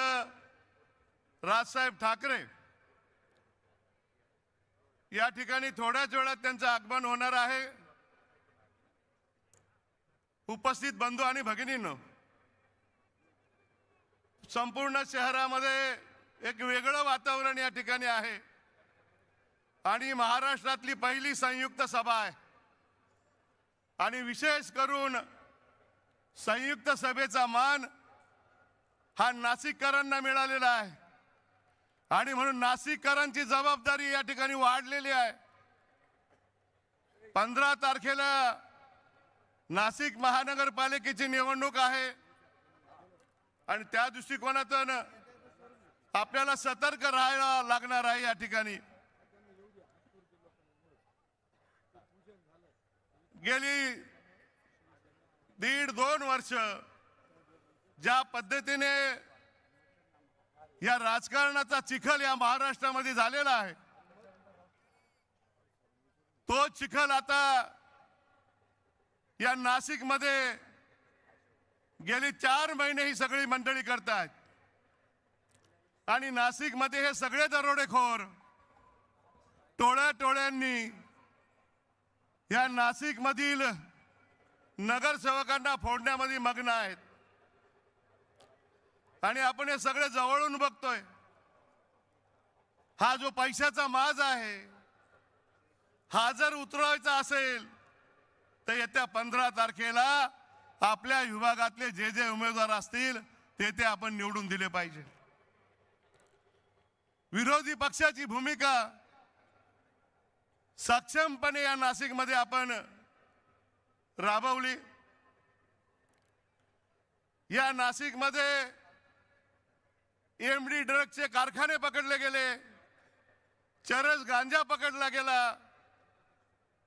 राजसाहेब ठाकरे या ठिकाणी थोड्याच वेळात त्यांचं आगमन होणार आहे. उपस्थित बंधू आणि भगिनींनो, संपूर्ण शहरामध्ये एक वेगळं वातावरण या ठिकाणी आहे आणि महाराष्ट्रातली पहिली संयुक्त सभा आहे आणि विशेष करून संयुक्त सभेचा मान हा नाशिककरांना मिळालेला आहे आणि म्हणून नाशिककरांची जबाबदारी या ठिकाणी वाढलेली आहे. 15 तारखेला नाशिक महानगरपालिकेची निवडणूक आहे आणि त्या दृष्टिकोनातून आपल्याला सतर्क राहायला लागणार आहे. या ठिकाणी गेली 1.5-2 वर्ष ज्या पद्धतीने या राजकारणाचा चिखल या महाराष्ट्रामध्ये झालेला आहे, तो चिखल आता या नाशिकमध्ये गेली 4 महिने ही सगळी मंडळी करतायत आणि नाशिकमध्ये हे सगळे दरोडेखोर टोळ्यांनी या नाशिकमधील नगरसेवकांना फोडण्यामध्ये मग्न आहेत आणि आपण हे सगळे जवळून बघतोय. हा जो पैशाचा माज आहे, हा जर उतरवायचा असेल तर येत्या 15 तारखेला आपल्या विभागातले जे जे उमेदवार असतील ते आपण निवडून दिले पाहिजे. विरोधी पक्षाची भूमिका सक्षमपणे या नाशिकमध्ये आपण राबवली. या नाशिकमध्ये एमडी ड्रग्जचे कारखाने पकडले गेले, चरस गांजा पकडला गेला.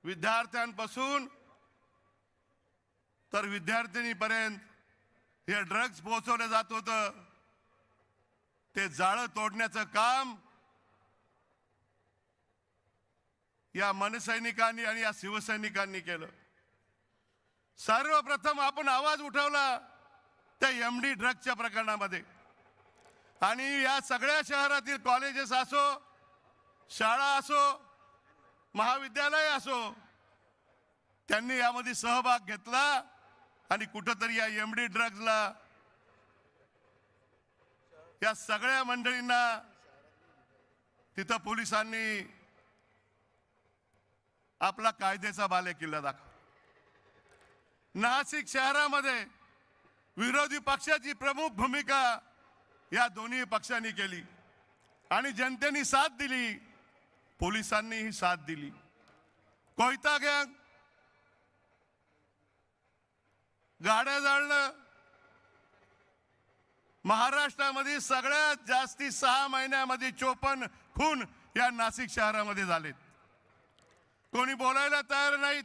विद्यार्थ्यांपासून तर विद्यार्थिनीपर्यंत हे ड्रग्ज पोहोचवलं जात होतं. ते जाळं तोडण्याचं काम या मनसैनिकांनी आणि या शिवसैनिकांनी केलं. सर्वप्रथम आपण आवाज उठवला त्या एमडी ड्रग्जच्या प्रकरणामध्ये आणि या सगळ्या शहरातील कॉलेजेस असो, शाळा असो, महाविद्यालय असो, त्यांनी यामध्ये सहभाग घेतला आणि कुठंतरी या एमडी ड्रग्जला, या सगळ्या मंडळींना तिथं पोलिसांनी आपला कायद्याचा बालेकिल्ला दाखवला. नाशिक शहरामध्ये विरोधी पक्षाची प्रमुख भूमिका या दोन्ही पक्षांनी केली आणि जनतेने साथ दिली, पोलिसांनीही साथ दिली. कोयता गँग, गाड्या जाळणं, महाराष्ट्रामध्ये सगळ्यात जास्ती 6 महिन्यामध्ये 54 खून या नाशिक शहरामध्ये झालेत. कोणी बोलायला तयार नाहीत.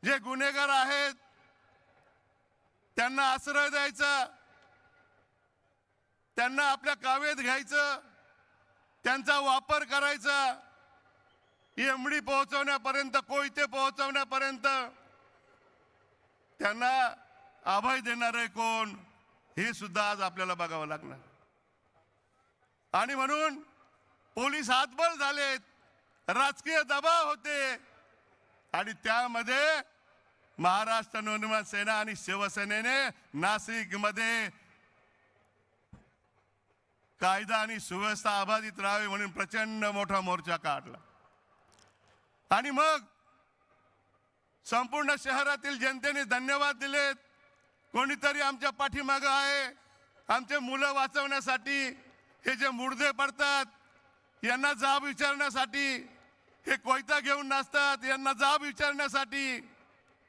जे गुन्हेगार आहेत त्यांना आश्रय द्यायचा, त्यांना आपल्या कावेत घ्यायचं, त्यांचा वापर करायचा, एमडी पोहोचवण्यापर्यंत, कोयते पोहोचवण्यापर्यंत त्यांना अभय देणारे कोण हे सुद्धा आज आपल्याला बघावं लागणार. आणि म्हणून पोलीस हातबल झालेत, राजकीय दबाव होते आणि त्यामध्ये महाराष्ट्र नवनिर्माण सेना आणि शिवसेनेने नाशिकमध्ये कायदा आणि सुव्यवस्था अबाधित राहावी म्हणून प्रचंड मोठा मोर्चा काढला आणि मग संपूर्ण शहरातील जनतेने धन्यवाद दिलेत. कोणीतरी आमच्या पाठीमागं आहे. आमचे मुलं वाचवण्यासाठी हे जे मुर्दे पडतात यांना जाब विचारण्यासाठी, हे कोयता घेऊन नाचतात यांना जाब विचारण्यासाठी.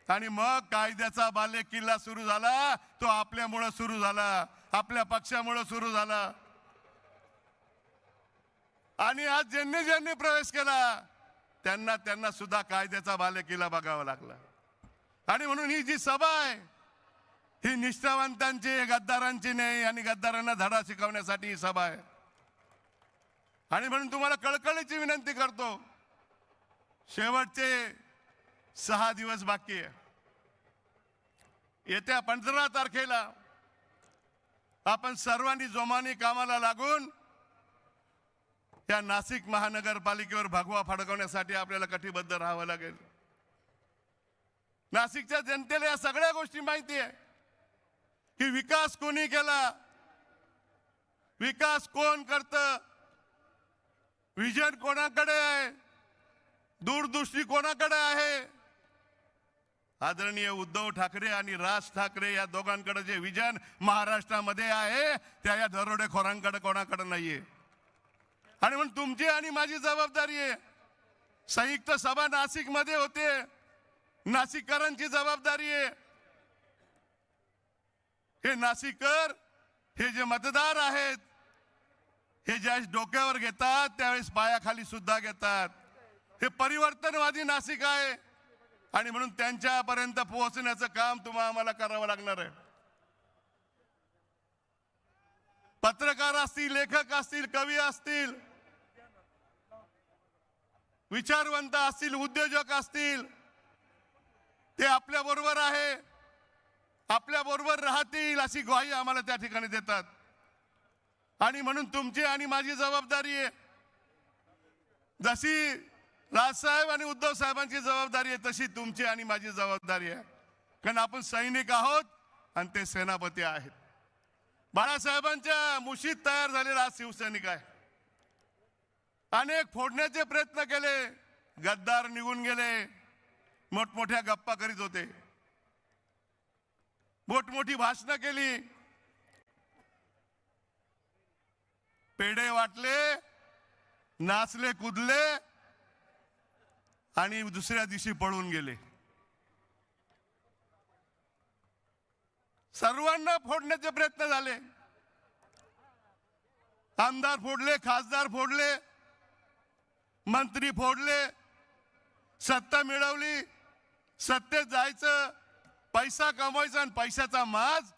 आणि मग कायद्याचा बालेकिल्ला सुरू झाला. तो आपल्यामुळं सुरू झाला, आपल्या पक्षामुळं सुरू झाला. आणि आज ज्यांनी ज्यांनी प्रवेश केला त्यांना सुद्धा कायद्याचा बालेकिल्ला बघावा लागला. आणि म्हणून ही जी सभा आहे, ही निष्ठावंतांची, गद्दारांची नाही, आणि गद्दारांना धडा शिकवण्यासाठी ही सभा आहे. आणि म्हणून तुम्हाला कळकळीची विनंती करतो, शेवटचे 6 दिवस बाकी आहे. येत्या 15 तारखेला आपण सर्वांनी जोमाने कामाला लागून या नाशिक महानगरपालिकेवर भगवा फडकवण्यासाठी आपल्याला कटिबद्ध राहावं लागेल. नाशिकच्या जनतेला या सगळ्या गोष्टी माहिती आहे की विकास कोणी केला, विकास कोण करतं, विजन कोणाकडे आहे, दूरदृष्टी कोणाकडे आहे. आदरणीय उद्धव ठाकरे आणि राज ठाकरे या दोघांकडे जे विजन महाराष्ट्रामध्ये आहे त्या या दरोडेखोरांकडे कोणाकडे नाहीये. आणि म्हणून तुमची आणि माझी जबाबदारी आहे. संयुक्त सभा नाशिक मध्ये होते, नाशिककरांची जबाबदारी आहे. हे नाशिककर, हे जे मतदार आहेत, हे ज्यावेळेस डोक्यावर घेतात त्यावेळेस पायाखाली सुद्धा घेतात. हे परिवर्तनवादी नाशिक आहे आणि म्हणून त्यांच्यापर्यंत पोहोचण्याचं काम तुम्हाला आम्हाला करावं लागणार आहे. पत्रकार असतील, लेखक असतील, कवी असतील, विचारवंत असतील, उद्योजक असतील, ते आपल्या बरोबर आहे, आपल्या बरोबर राहतील अशी ग्वाही आम्हाला त्या ठिकाणी देतात. आणि म्हणून तुमची आणि माझी जबाबदारी आहे, जशी राजसाहेब आणि उद्धव साहेबांची जबाबदारी आहे तशी तुमची आणि माझी जबाबदारी आहे. कारण आपण सैनिक आहोत आणि ते सेनापती आहेत. बाळासाहेबांच्या मुशीत तयार झालेला आज शिवसैनिक आहे. अनेक फोडण्याचे प्रयत्न केले, गद्दार निघून गेले, मोठमोठ्या गप्पा करीत होते, मोठमोठी भाषणं केली, पेढे वाटले, नाचले, कुदले आणि दुसऱ्या दिवशी पळून गेले. सर्वांना फोडण्याचे प्रयत्न झाले. आमदार फोडले, खासदार फोडले, मंत्री फोडले, सत्ता मिळवली, सत्तेत जायचं, पैसा कमवायचा आणि पैशाचा माज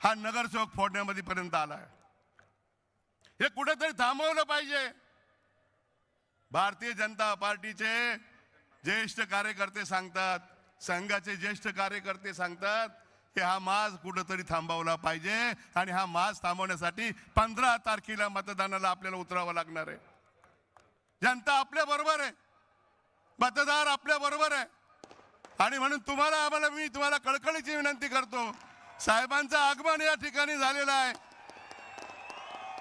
हा नगरसेवक फोडण्यामध्ये पर्यंत आलाय. हे कुठेतरी थांबवलं पाहिजे. भारतीय जनता पार्टीचे ज्येष्ठ कार्यकर्ते सांगतात, संघाचे ज्येष्ठ कार्यकर्ते सांगतात की हा माज कुठेतरी थांबवला पाहिजे आणि हा माज थांबवण्यासाठी 15 तारखेला मतदानाला आपल्याला उतरावं लागणार आहे. जनता आपल्या बरोबर आहे, मतदार आपल्या बरोबर आहे. आणि म्हणून मी तुम्हाला कळकळीची विनंती करतो, साहेबांचं आगमन या ठिकाणी झालेलं आहे.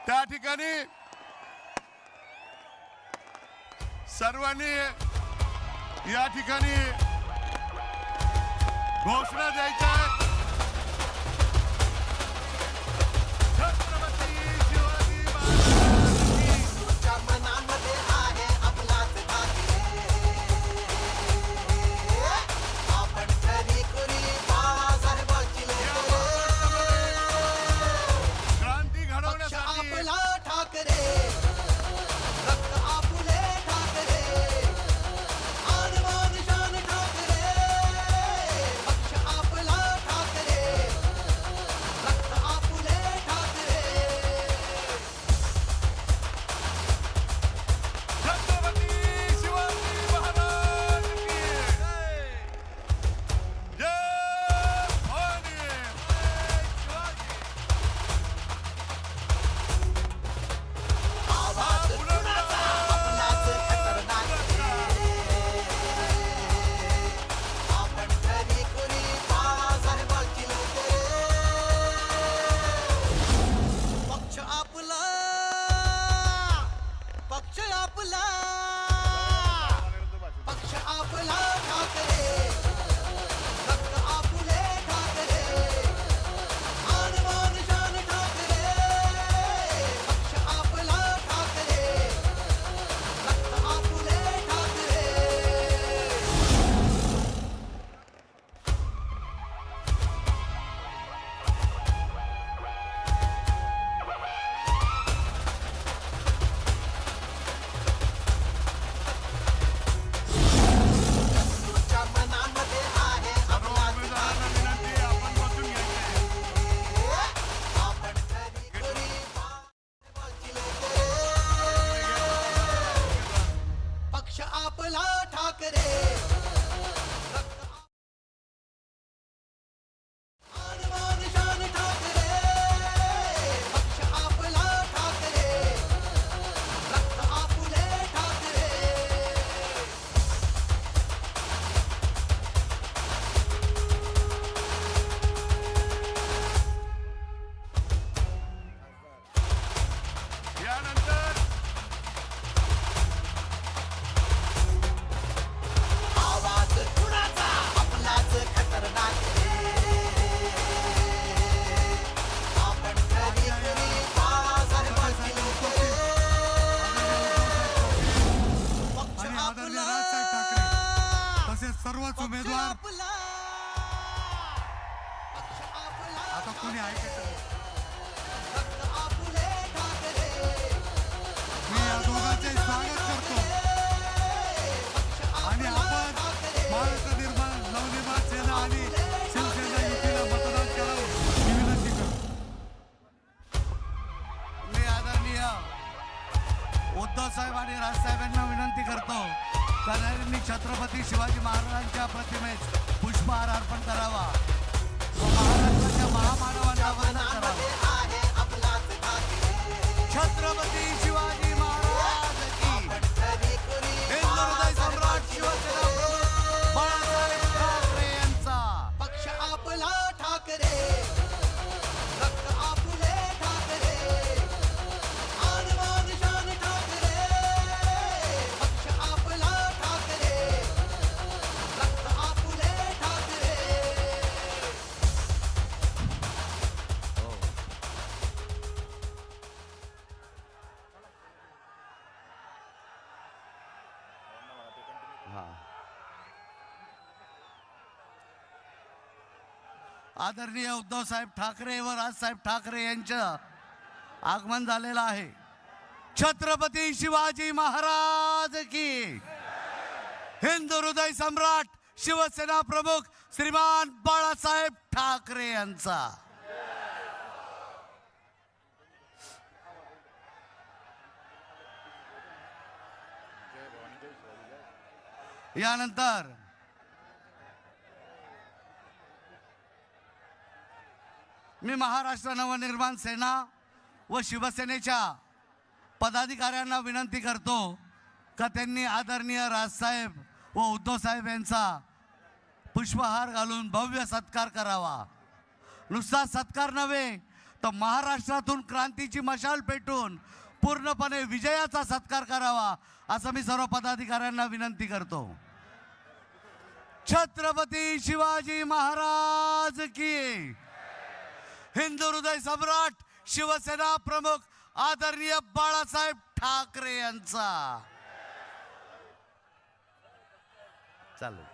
त्या ठिकाणी सर्वांनी या ठिकाणी घोषणा द्यायच्या आहे. छत्रपती शिवाजी महाराजांच्या मनामध्ये आहे आपलाच आपण खरी खुरी बाळासाहेबांची क्रांती घडवण्यासाठी आपला ठाकरे, रक्त आपुले ठाकरे, आनवान शान ठाकरे, पक्ष आपला यानंतर आता कुणी ऐकत नाही. मी या दोघांचे स्वागत करतो आणि आपण महाराष्ट्र नवनिर्माण सेना आणि शिवसेना युतीला मतदान करावं ही विनंती करतो. मी आदरणीय उद्धव साहेब आणि राजसाहेब यांना विनंती करतो का त्यांनी छत्रपती शिवाजी महाराजांच्या प्रतिमेस पुष्पहार अर्पण करावा व महाराष्ट्राच्या महामानवांना वंदन करावं. छत्रपती शिवाजी महाराज की हिंदू हृदय सम्राट शिवसेना प्रमुख बाळासाहेब ठाकरे यांचा पक्ष आपला ठाकरे, रक्त आपुले ठाकरे, आनमान शान ठाकरे. पक्ष आपला ठाकरे, रक्त आपुले ठाकरे. आदरणीय उद्धव साहेब ठाकरे व राजसाहेब ठाकरे यांचं आगमन झालेलं आहे. छत्रपती शिवाजी महाराज की हिंदू हृदय सम्राट शिवसेना प्रमुख श्रीमान बाळासाहेब ठाकरे यांचा. यानंतर मी महाराष्ट्र नवनिर्माण सेना व शिवसेनेच्या पदाधिकाऱ्यांना विनंती करतो का त्यांनी आदरणीय राजसाहेब व उद्धव साहेब यांचा पुष्पहार घालून भव्य सत्कार करावा. नुसता सत्कार नव्हे तर महाराष्ट्रातून क्रांतीची मशाल पेटून पूर्णपणे विजयाचा सत्कार करावा असं मी सर्व पदाधिकाऱ्यांना विनंती करतो. छत्रपती शिवाजी महाराज की हिंदू हृदय सम्राट शिवसेना प्रमुख आदरणीय बाळासाहेब ठाकरे यांचा. चालेल.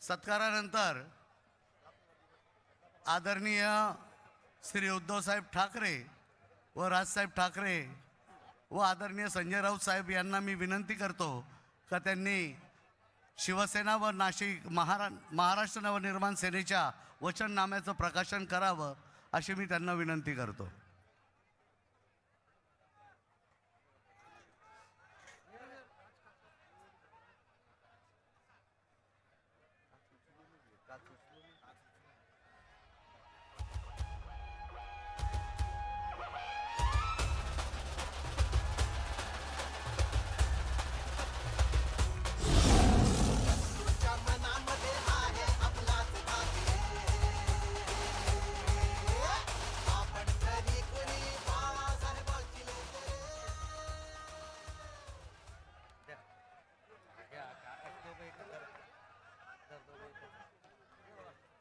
सत्कारानंतर आदरणीय श्री उद्धव साहेब ठाकरे व राजसाहेब ठाकरे व आदरणीय संजय राऊत साहेब यांना मी विनंती करतो का त्यांनी शिवसेना व नाशिक महाराष्ट्र नवनिर्माण सेनेच्या वचननाम्याचं प्रकाशन करावं अशी मी त्यांना विनंती करतो.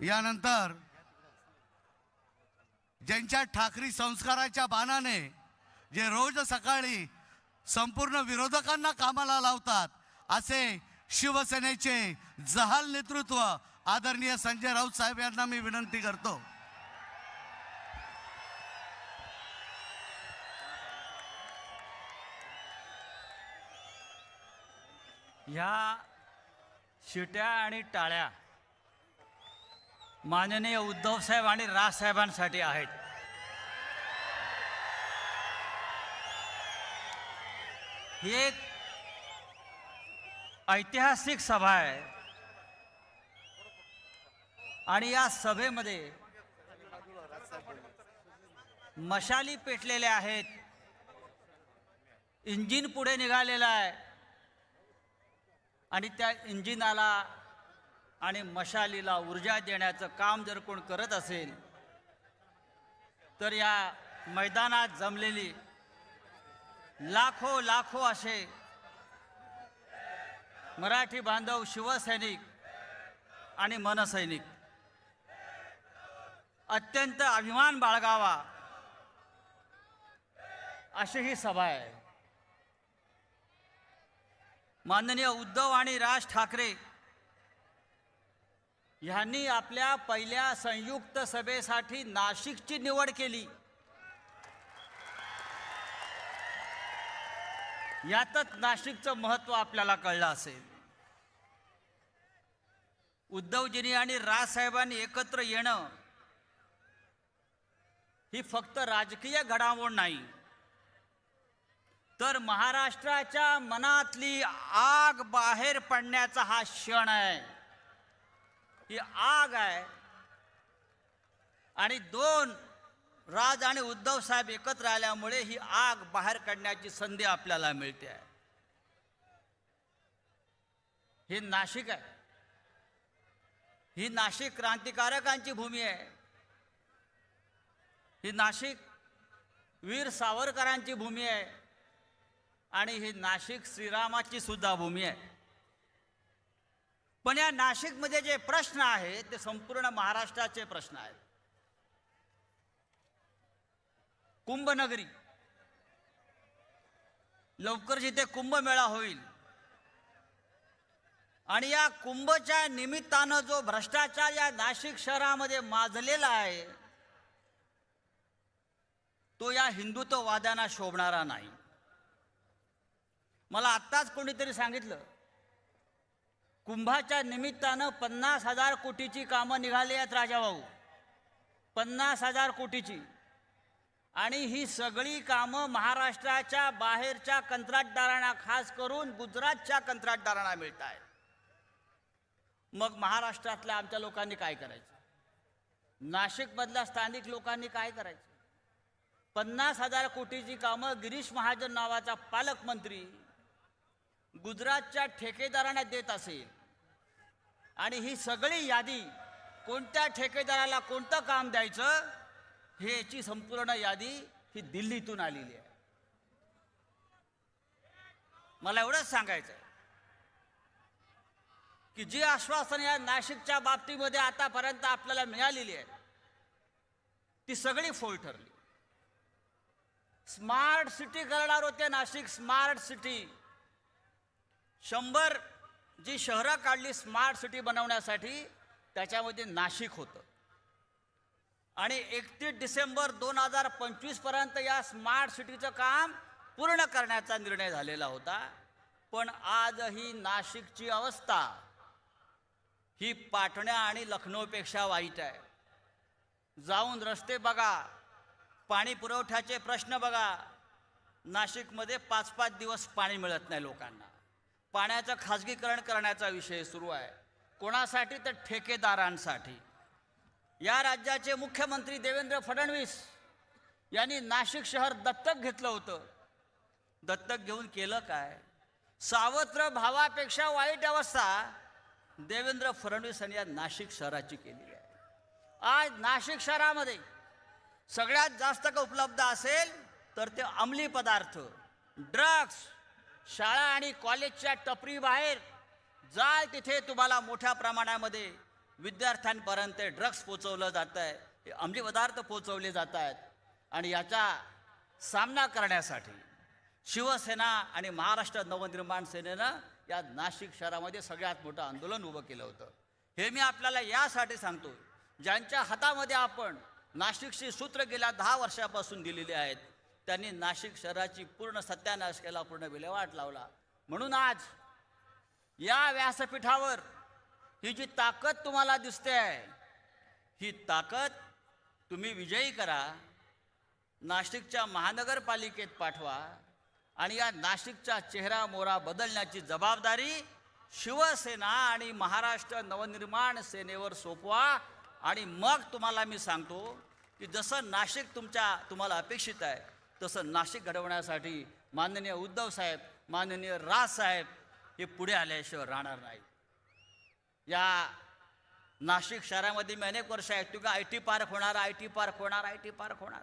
यानंतर ज्यांच्या ठाकरी संस्काराच्या बाणाने जे रोज सकाळी संपूर्ण विरोधकांना कामाला लावतात असे शिवसेनेचे जहाल नेतृत्व आदरणीय संजय राऊत साहेब यांना मी विनंती करतो. ह्या शिट्या आणि टाळ्या माननीय उद्धव साहेब आणि राजसाहेबांसाठी आहेत. ही एक ऐतिहासिक सभा आहे आणि या सभेमध्ये मशाली पेटलेल्या आहेत. इंजिन पुढे निघालेलं आहे आणि त्या इंजिनाला आणि मशालीला ऊर्जा देण्याचं काम जर कोण करत असेल तर या मैदानात जमलेली लाखो लाखो असे मराठी बांधव, शिवसैनिक आणि मनसैनिक अत्यंत अभिमान बाळगावा अशी ही सभा आहे. माननीय उद्धव आणि राज ठाकरे यांनी आपल्या पहिल्या संयुक्त सभेसाठी नाशिकची निवड केली. यातच नाशिकचं महत्त्व आपल्याला कळलं असेल. उद्धवजींनी आणि राजसाहेबांनी एकत्र येणं ही फक्त राजकीय घडामोड नाही, तर महाराष्ट्राच्या मनातली आग बाहेर पडण्याचा हा क्षण आहे. ही आग आहे आणि दोन राज आणि उद्धव साहेब एकत्र आल्यामुळे ही आग बाहेर काढण्याची संधी आपल्याला मिळते आहे. ही नाशिक आहे. ही नाशिक क्रांतिकारकांची भूमी आहे. ही नाशिक वीर सावरकरांची भूमी आहे आणि ही नाशिक श्रीरामाची सुद्धा भूमी आहे. पण या नाशिकमध्ये जे प्रश्न आहेत ते संपूर्ण महाराष्ट्राचे प्रश्न आहेत. कुंभनगरी, लवकर जिथे कुंभमेळा होईल आणि या कुंभच्या निमित्तानं जो भ्रष्टाचार या नाशिक शहरामध्ये माजलेला आहे तो या हिंदुत्ववाद्यांना शोभणारा नाही. मला आत्ताच कोणीतरी सांगितलं, कुंभाच्या निमित्तानं 50,000 कोटीची कामं निघाली आहेत राजाभाऊ, 50,000 कोटीची. आणि ही सगळी कामं महाराष्ट्राच्या बाहेरच्या कंत्राटदारांना, खास करून गुजरातच्या कंत्राटदारांना मिळत आहेत. मग महाराष्ट्रातल्या आमच्या लोकांनी काय करायचं? नाशिकमधल्या स्थानिक लोकांनी काय करायचं? 50,000 कोटीची कामं गिरीश महाजन नावाचा पालकमंत्री गुजरातच्या ठेकेदारांना देत असेल आणि ही सगळी यादी कोणत्या ठेकेदाराला कोणतं काम द्यायचं हे याची संपूर्ण यादी ही दिल्लीतून आलेली आहे. मला एवढंच सांगायचं आहे की जी आश्वासन या नाशिकच्या बाबतीमध्ये आतापर्यंत आपल्याला मिळालेली आहे ती सगळी फोल ठरली. स्मार्ट सिटी करणार होते नाशिक, स्मार्ट सिटी. 100 जी शहरं काढली स्मार्ट सिटी बनवण्यासाठी त्याच्यामध्ये नाशिक होतं आणि 31 डिसेंबर 2025 पर्यंत या स्मार्ट सिटीचं काम पूर्ण करण्याचा निर्णय झालेला होता. पण आजही नाशिकची अवस्था ही पाटणा आणि लखनौपेक्षा वाईट आहे. जाऊन रस्ते बघा, पाणी पुरवठ्याचे प्रश्न बघा. नाशिकमध्ये 5-5 दिवस पाणी मिळत नाही लोकांना. पाण्याचं खाजगीकरण करण्याचा विषय सुरू आहे. कोणासाठी? तर ठेकेदारांसाठी. या राज्याचे मुख्यमंत्री देवेंद्र फडणवीस यांनी नाशिक शहर दत्तक घेतलं होतं. दत्तक घेऊन केलं काय? सावत्र भावापेक्षा वाईट अवस्था देवेंद्र फडणवीस यांनी या नाशिक शहराची केली आहे. आज नाशिक शहरामध्ये सगळ्यात जास्त का उपलब्ध असेल तर ते अंमली पदार्थ, ड्रग्स. शाळा आणि कॉलेजच्या टपरी बाहेर जाल तिथे तुम्हाला मोठ्या प्रमाणामध्ये विद्यार्थ्यांपर्यंत ड्रग्स पोचवलं जात आहे, अंमली पदार्थ पोचवले जात आहेत. आणि याचा सामना करण्यासाठी शिवसेना आणि महाराष्ट्र नवनिर्माण सेनेनं या नाशिक शहरामध्ये सगळ्यात मोठं आंदोलन उभं केलं होतं. हे मी आपल्याला यासाठी सांगतो, ज्यांच्या हातामध्ये आपण नाशिकची सूत्र गेल्या 10 वर्षापासून दिलेली आहेत त्यांनी नाशिक शहराची पूर्ण सत्यानाश केला, पूर्ण विल्हेवाट लावला. म्हणून आज या व्यासपीठावर ही जी ताकद तुम्हाला दिसते आहे ही ताकद तुम्ही विजयी करा, नाशिकच्या महानगरपालिकेत पाठवा आणि या नाशिकचा चेहरा मोहरा बदलण्याची जबाबदारी शिवसेना आणि महाराष्ट्र नवनिर्माण सेनेवर सोपवा. आणि मग तुम्हाला मी सांगतो की जसं नाशिक तुम्हाला अपेक्षित आहे तसं नाशिक घडवण्यासाठी माननीय उद्धव साहेब, माननीय राज साहेब हे पुढे आल्याशिवाय राहणार नाही. या नाशिक शहरामध्ये मी अनेक वर्ष ऐकतो का IT पार्क होणार, IT पार्क होणार, IT पार्क होणार.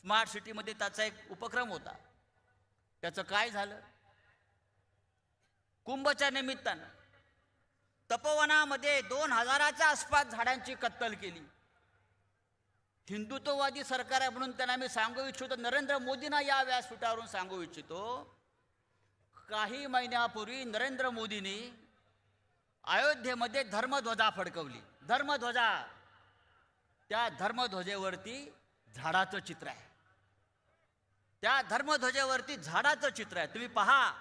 स्मार्ट सिटीमध्ये त्याचा एक उपक्रम होता. त्याचं काय झालं? कुंभच्या निमित्तानं तपोवनामध्ये 2000च्या आसपास झाडांची कत्तल केली. हिंदुत्ववादी सरकार आहे म्हणून त्यांना मी सांगू इच्छितो, नरेंद्र मोदींना या व्यासपीठावरून सांगू इच्छितो, काही महिन्यापूर्वी नरेंद्र मोदींनी अयोध्येमध्ये धर्मध्वजा फडकवली. धर्मध्वजा, त्या धर्मध्वजेवरती झाडाचं चित्र आहे. त्या धर्मध्वजेवरती झाडाचं चित्र आहे, तुम्ही पहा.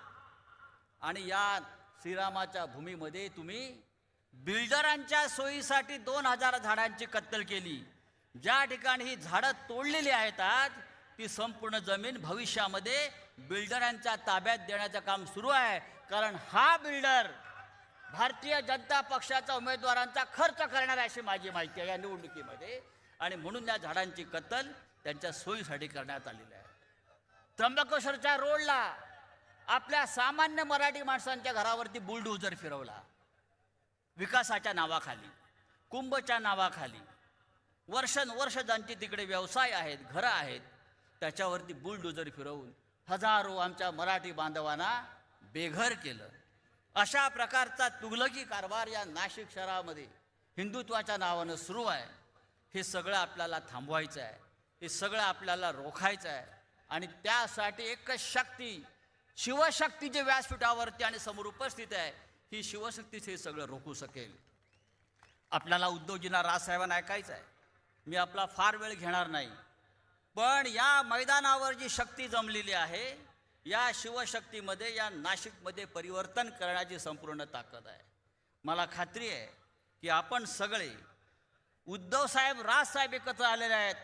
आणि या श्रीरामाच्या भूमीमध्ये तुम्ही बिल्डरांच्या सोयीसाठी 2000 झाडांची कत्तल केली. ज्या ठिकाणी ही झाडं तोडलेली आहेत आज, ती संपूर्ण जमीन भविष्यामध्ये बिल्डरांच्या ताब्यात देण्याचं काम सुरू आहे. कारण हा बिल्डर भारतीय जनता पक्षाचा उमेदवारांचा खर्च करणार अशी माझी माहिती आहे या निवडणुकीमध्ये. आणि म्हणून या झाडांची कत्तल त्यांच्या सोयीसाठी करण्यात आलेली आहे. त्र्यंबकेश्वरच्या रोडला आपल्या सामान्य मराठी माणसांच्या घरावरती बुलडोझर फिरवला. विकासाच्या नावाखाली, कुंभच्या नावाखाली. वर्षानुवर्ष ज्यांचे तिकडे व्यवसाय आहेत, घरं आहेत, त्याच्यावरती बुलडोझर फिरवून हजारो आमच्या मराठी बांधवांना बेघर केलं. अशा प्रकारचा तुगलकी कारभार या नाशिक शहरामध्ये हिंदुत्वाच्या नावानं सुरू आहे. हे सगळं आपल्याला थांबवायचं आहे, हे सगळं आपल्याला रोखायचं आहे. आणि त्यासाठी एकच शक्ती, शिवशक्ती जे व्यासपीठावरती आणि समोर उपस्थित आहे, ही शिवशक्तीच हे सगळं रोखू शकेल. आपल्याला उद्धवजींना, राजसाहेबांना ऐकायचं आहे. मी आपला फार वेळ घेणार नाही, पण या मैदानावर जी शक्ती जमलेली आहे, या शिवशक्तीमध्ये या नाशिकमध्ये परिवर्तन करण्याची संपूर्ण ताकद आहे. मला खात्री आहे की आपण सगळे, उद्धव साहेब, राज साहेब एकत्र आलेले आहेत.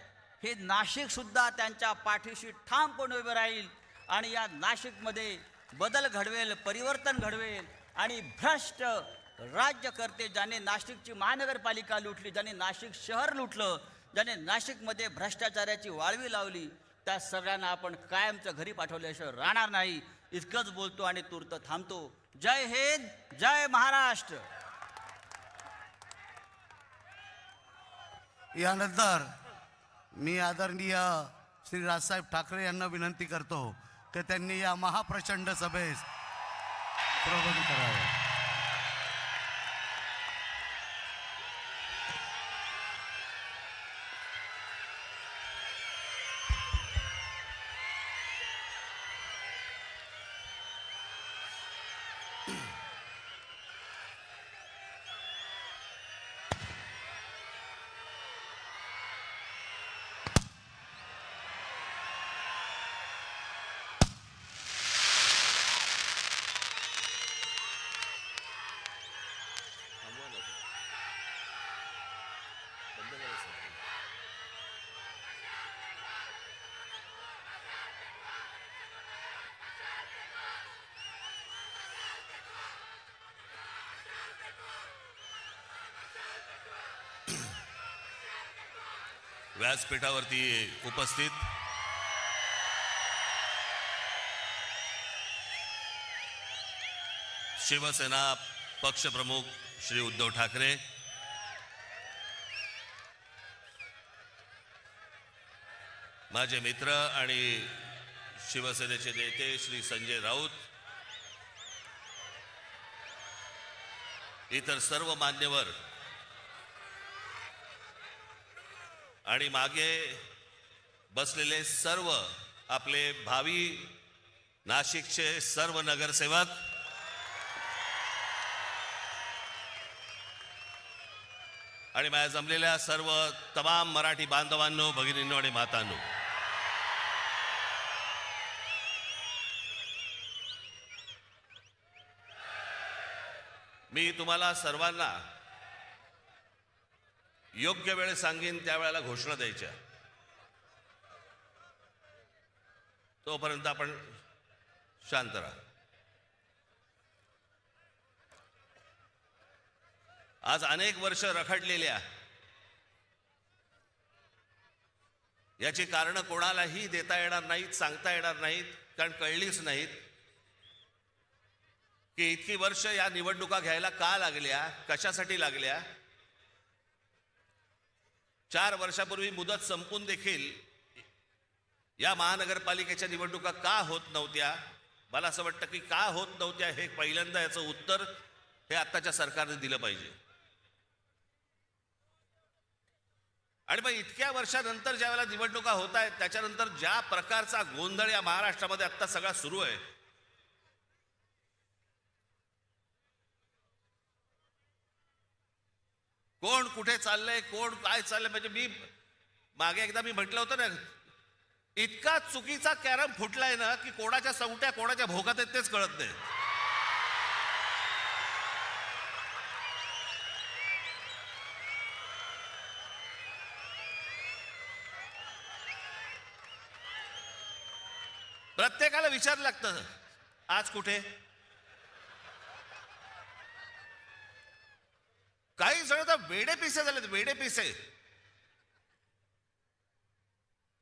हे नाशिकसुद्धा त्यांच्या पाठीशी ठामपणे उभे राहील आणि या नाशिकमध्ये बदल घडवेल, परिवर्तन घडवेल. आणि भ्रष्ट राज्यकर्ते, ज्याने नाशिकची महानगरपालिका लुटली, ज्याने नाशिक शहर लुटलं, ज्याने नाशिकमध्ये भ्रष्टाचाराची वाळवी लावली, त्या सगळ्यांना आपण कायमचं घरी पाठवल्याशिवाय राहणार नाही. इतकंच बोलतो आणि तूर्त थांबतो. जय हिंद, जय महाराष्ट्र. यानंतर मी आदरणीय श्री राजसाहेब ठाकरे यांना विनंती करतो की त्यांनी या महाप्रचंड सभेस प्रबोधित करावे. व्यासपीठावरती उपस्थित शिवसेना पक्षप्रमुख श्री उद्धव ठाकरे, माझे मित्र आणि शिवसेनेचे नेते श्री संजय राऊत, इतर सर्व मान्यवर आणि मागे बसलेले सर्व आपले भावी नाशिकचे सर्व नगरसेवक, आणि माझ्या जमलेल्या सर्व तमाम मराठी बांधवांनो, भगिनींनो आणि मातांनो, मी तुम्हाला सर्वांना योग्य वेळ सांगेन त्यावेळेला घोषणा द्यायच्या. तोपर्यंत आपण शांत राहा. आज अनेक वर्ष रखडलेल्या याची कारणं कोणालाही देता येणार नाहीत, सांगता येणार नाहीत, कारण कळलीच नाहीत की इतकी वर्ष या निवडणुका घ्यायला का लागल्या, कशासाठी लागल्या. 4 वर्षापूर्वी मुदत संपून देखील या महानगरपालिकेच्या निवडणुका का होत नव्हत्या. मला असं वाटतं की का होत नव्हत्या हे पहिल्यांदा याचं उत्तर हे आत्ताच्या सरकारने दिलं पाहिजे. आणि मग इतक्या वर्षानंतर ज्या वेळेला निवडणुका होत आहेत त्याच्यानंतर ज्या प्रकारचा गोंधळ या महाराष्ट्रामध्ये आत्ता सगळा सुरू आहे, कोण कुठे चाललंय, कोण काय चाललंय, म्हणजे मी मागे एकदा मी म्हटलं होतं ना, इतका चुकीचा कॅरम फुटलाय ना की कोणाच्या सवट्या कोणाच्या भोगात आहेत तेच कळत नाही. प्रत्येकाला विचारलं लागतं आज कुठे. काही जण तर वेडे पिसे झालेत, वेडे पिसे.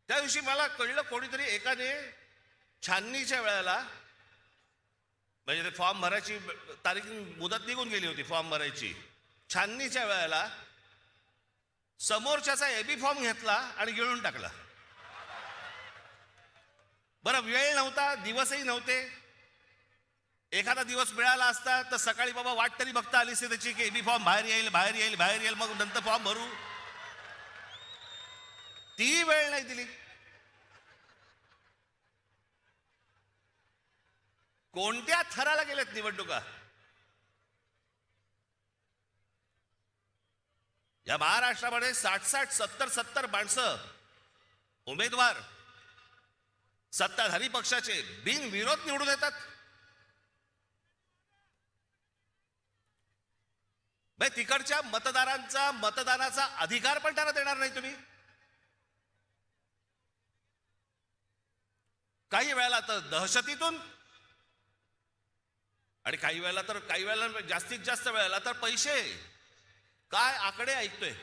त्या दिवशी मला कळलं कोणीतरी एकाने छाननीच्या वेळेला, म्हणजे ते फॉर्म भरायची तारीख मुदत निघून गेली होती फॉर्म भरायची, छाननीच्या वेळेला समोरच्याचा एबी फॉर्म घेतला आणि गिळून टाकला. बरं, वेळ नव्हता, दिवसही नव्हते. एखादा दिवस मिळाला असता तर सकाळी बाबा वाट तरी बघता आली असते त्याची की एबी फॉर्म बाहेर येईल, बाहेर येईल, बाहेर येईल, मग नंतर फॉर्म भरू. ती वेळ नाही दिली. कोणत्या थराला गेलेत निवडणुका. या महाराष्ट्रामध्ये 60-60, 70-70 माणसं उमेदवार सत्ताधारी पक्षाचे बिनविरोध निवडून येतात. तिकडच्या मतदारांचा मतदानाचा अधिकार पण त्यांना देणार नाही तुम्ही. काही वेळेला तर दहशतीतून आणि काही वेळेला जास्तीत जास्त वेळेला तर पैसे. काय आकडे ऐकतोय.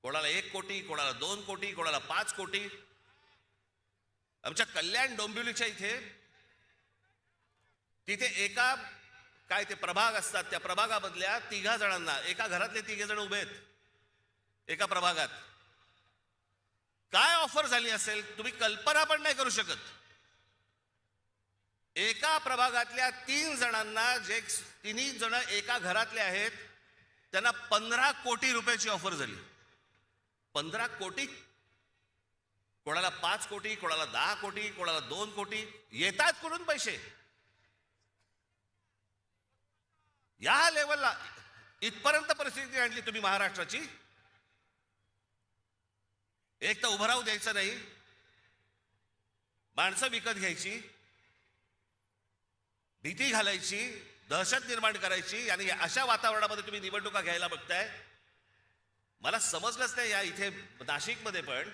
कोणाला 1 कोटी, कोणाला 2 कोटी, कोणाला 5 कोटी. आमच्या कल्याण डोंबिवलीच्या तिथे एका काय ते प्रभाग असतात, त्या प्रभागामधल्या 3 जणांना, एका घरातले 3 जण उभे आहेत एका प्रभागात. काय ऑफर झाली असेल तुम्ही कल्पना पण नाही करू शकत. एका प्रभागातल्या 3 जणांना, जे 3 जण एका घरातले आहेत, त्यांना 15 कोटी रुपयाची ऑफर झाली. 15 कोटी. कोणाला 5 कोटी, कोणाला 10 कोटी, कोणाला 2 कोटी. येतात कुठून पैसे. या लेवलला इथपर्यंत परिस्थिती आणली तुम्ही महाराष्ट्राची. एक तर उभं राहू द्यायचं नाही, माणसं विकत घ्यायची, भीती घालायची, दहशत निर्माण करायची, आणि अशा वातावरणामध्ये तुम्ही निवडणुका घ्यायला बघताय. मला समजलंच नाही या इथे नाशिकमध्ये पण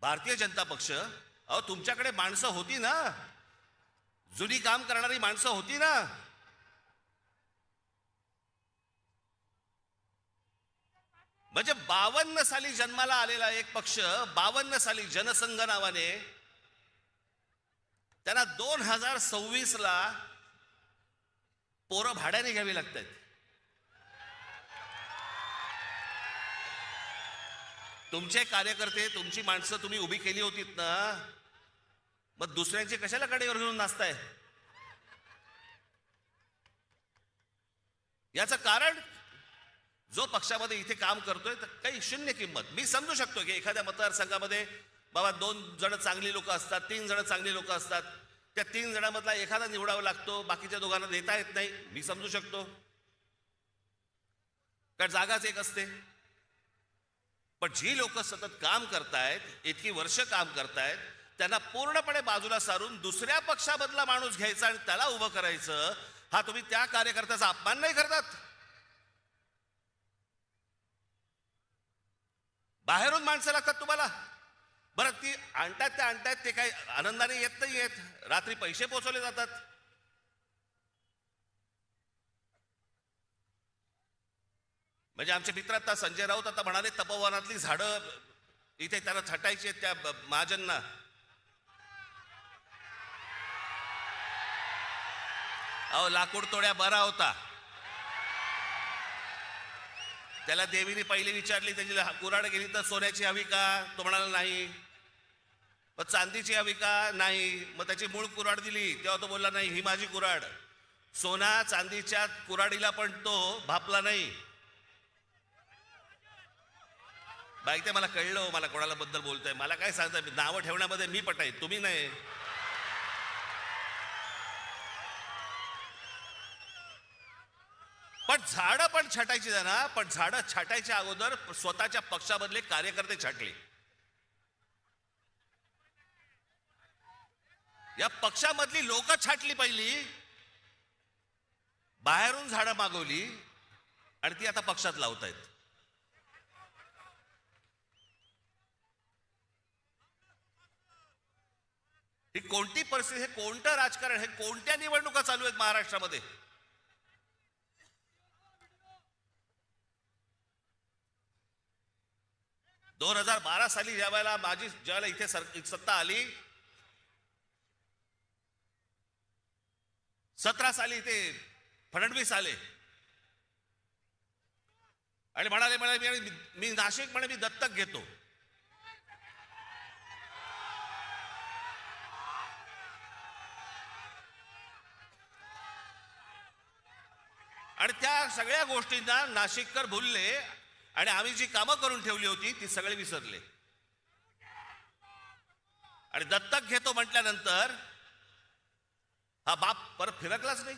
भारतीय जनता पक्ष, अहो तुमच्याकडे माणसं होती ना, जुनी काम करणारी माणसं होती ना. म्हणजे 52 साली जन्माला आलेला एक पक्ष, 52 साली जनसंघ नावाने, त्यांना 2026ला पोरं भाड्याने घ्यावी लागतात. तुमचे कार्यकर्ते, तुमची माणसं तुम्ही उभी केली होतीत ना, मग दुसऱ्यांची कशाला कडेवर घेऊन नाचताय. याचं कारण जो पक्षामध्ये इथे काम करतोय तर काही शून्य किंमत. मी समजू शकतो की एखाद्या मतदारसंघामध्ये बाबा 2 जण चांगली लोक असतात, 3 जण चांगली लोक असतात, त्या 3 जणांमधला एखादा निवडावा लागतो, बाकीच्या दोघांना देता येत नाही. मी समजू शकतो, कारण जागाच एक असते. पण जी लोक सतत काम करतायत, इतकी वर्ष काम करतायत, त्यांना पूर्णपणे बाजूला सारून दुसऱ्या पक्षामधला माणूस घ्यायचा आणि त्याला उभं करायचं, हा तुम्ही त्या कार्यकर्त्याचा अपमान नाही करतात. बाहेरून माणसं लागतात तुम्हाला. बरं, ती आणतात ते काही आनंदाने येत नाही येत, रात्री पैसे पोचवले जातात. म्हणजे आमचे मित्र आता संजय राऊत आता म्हणाले तपोवनातली झाडं इथे त्याला छटायची आहेत त्या महाजनना. अहो, लाकूड तोड्या बरा होता. त्याला देवीने पहिली विचारली, त्याची कुऱ्हाड गेली तर सोन्याची हवी का? तो म्हणाला नाही. मग चांदीची हवी का? नाही. मग त्याची मूळ कुऱ्हाड दिली, तेव्हा तो बोलला नाही, ही माझी कुऱ्हाड. सोना चांदीच्या कुऱ्हाडीला पण तो भापला नाही. बाईक ते मला कळलं, मला कोणाला बद्दल बोलतोय, मला काय सांगताय, नावं ठेवण्यामध्ये मी पटाय, तुम्ही नाही. पण झाडं पण छाटायची ना, पण झाडं छाटायच्या अगोदर स्वतःच्या पक्षामधले कार्यकर्ते छाटले. या पक्षामधली लोक छाटली पहिली, बाहेरून झाडं मागवली आणि ती आता पक्षात लावतायत. ही कोणती परिस्थिती, हे कोणतं राजकारण, हे कोणत्या निवडणुका चालू आहेत महाराष्ट्रामध्ये? दोन 2012 साली ज्यावेळेला इथे सत्ता आली, 17 साली इथे फडणवीस आले आणि म्हणाले मी नाशिक म्हणे मी दत्तक घेतो. आणि त्या सगळ्या गोष्टींना नाशिककर भुलले आणि आम्ही जी कामं करून ठेवली होती ती सगळे विसरले. आणि दत्तक घेतो म्हटल्यानंतर हा बाप परत फिरकलाच नाही.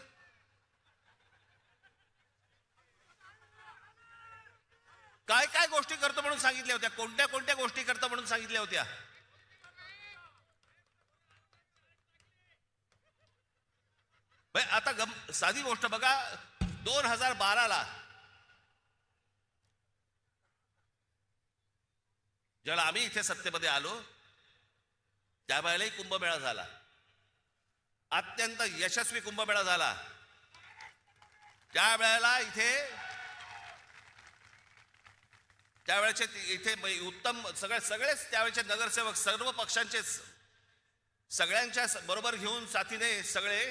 काय काय गोष्टी करतो म्हणून सांगितल्या होत्या, कोणत्या कोणत्या गोष्टी करतो म्हणून सांगितल्या होत्या. आता साधी गोष्ट बघा, 2012ला ज्यावेळेला आम्ही इथे सत्तेमध्ये आलो त्यावेळेलाही कुंभमेळा झाला, अत्यंत यशस्वी कुंभमेळा झाला. त्यावेळेला त्यावेळेचे इथे उत्तम सगळेच त्यावेळेचे नगरसेवक सर्व पक्षांचे सगळ्यांच्या बरोबर घेऊन साथीने सगळे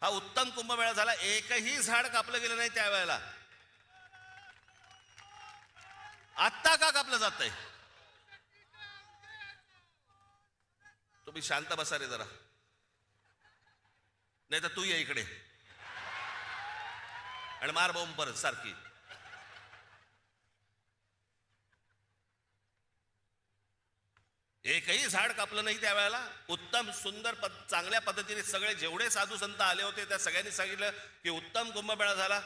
हा उत्तम कुंभमेळा झाला. एकही झाड कापलं गेलं नाही त्यावेळेला. आत्ता का कापलं जातंय? तुम्ही शांत बसा रे जरा, नाही तर तू ये इकडे आणि मार बोंब परत सारखी. एकही झाड कापलं नाही त्यावेळेला. उत्तम सुंदर चांगल्या पद्धतीने सगळे जेवढे साधू संत आले होते त्या सगळ्यांनी सांगितलं की उत्तम कुंभमेळा झाला.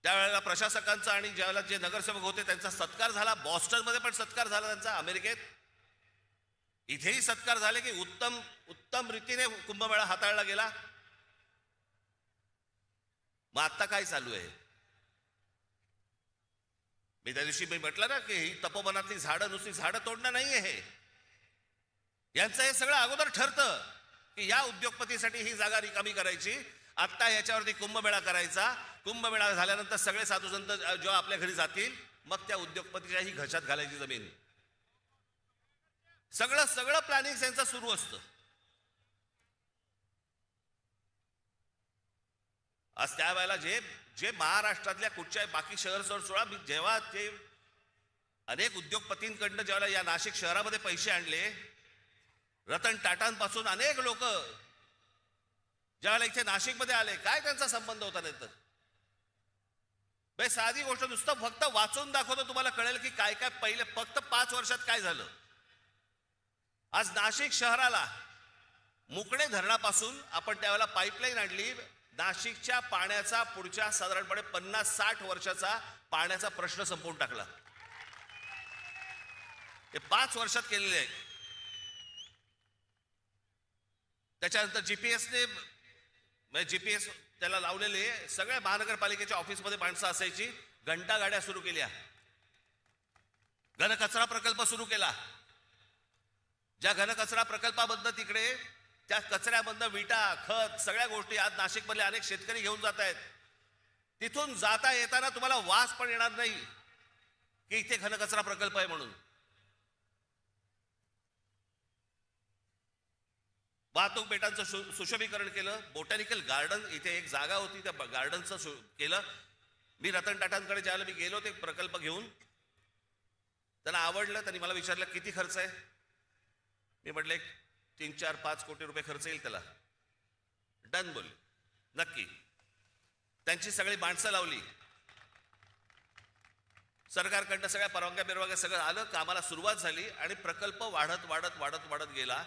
त्यावेळेला प्रशासकांचा आणि ज्यावेळेला जे नगरसेवक होते त्यांचा सत्कार झाला. बॉस्टनमध्ये पण सत्कार झाला त्यांचा, अमेरिकेत इथेही सत्कार झाले की उत्तम रीतीने कुंभमेळा हाताळला गेला. मग आता काय चालू आहे? मी त्या दिवशी म्हटलं ना की ही तपोवनातली झाडं नुसती झाडं तोडणं नाहीये, हे यांचं हे सगळं अगोदर ठरतं की या उद्योगपतीसाठी ही जागा रिकामी करायची, आत्ता याच्यावरती कुंभमेळा करायचा. कुंभमेळा झाल्यानंतर सगळे साधू संत जेव्हा आपल्या घरी जातील मग त्या उद्योगपतीच्याही घशात घालायची जमीन. सगळं प्लॅनिंग त्यांचं सुरू असतं. आज त्यावेळेला जे महाराष्ट्रातल्या कुठच्या बाकी शहर सोडा, जेव्हा ते अनेक उद्योगपतींकडनं ज्यावेळेला या नाशिक शहरामध्ये पैसे आणले, रतन टाटांपासून अनेक लोक ज्यावेळेला इथे नाशिकमध्ये आले, काय त्यांचा संबंध होता? नाही तर साधी गोष्ट नुसतं फक्त वाचून दाखवतो, तुम्हाला कळेल की काय काय पहिले फक्त 5 वर्षात काय झालं. आज नाशिक शहराला मुकणे धरणापासून आपण त्यावेळेला पाईपलाईन आणली. नाशिकच्या पाण्याचा पुढच्या साधारणपणे 50-60 वर्षाचा पाण्याचा प्रश्न संपवून टाकला. हे 5 वर्षात केलेले आहे. त्याच्यानंतर जीपीएस त्याला लावलेले सगळ्या महानगरपालिकेच्या ऑफिसमध्ये माणसं असायची, घंटा गाड्या सुरू केल्या. घनकचरा प्रकल्प सुरू केला. ज्या घनकचरा प्रकल्पामधनं तिकडे त्या कचऱ्यामधनं विटा, खत, सगळ्या गोष्टी आज नाशिकमधले अनेक शेतकरी घेऊन जात आहेत. तिथून जाता येताना तुम्हाला वास पण येणार नाही की इथे घनकचरा प्रकल्प आहे म्हणून. वाहतूक पेटांचं सुशोभीकरण केलं. बोटॅनिकल गार्डन इथे एक जागा होती, त्या गार्डनचं केलं. मी रतन टाटांकडे ज्यावेळेला मी गेलो ते प्रकल्प घेऊन, त्यांना आवडलं. त्यांनी मला विचारलं किती खर्च आहे. मी म्हटलं 3, 4, 5 कोटी रुपये खर्च येईल त्याला. डन बोल, नक्की. त्यांची सगळी माणसं लावली, सरकारकडनं सगळ्या परवानग्या बिरवानग्या सगळं आलं, कामाला सुरुवात झाली आणि प्रकल्प वाढत वाढत वाढत वाढत गेला.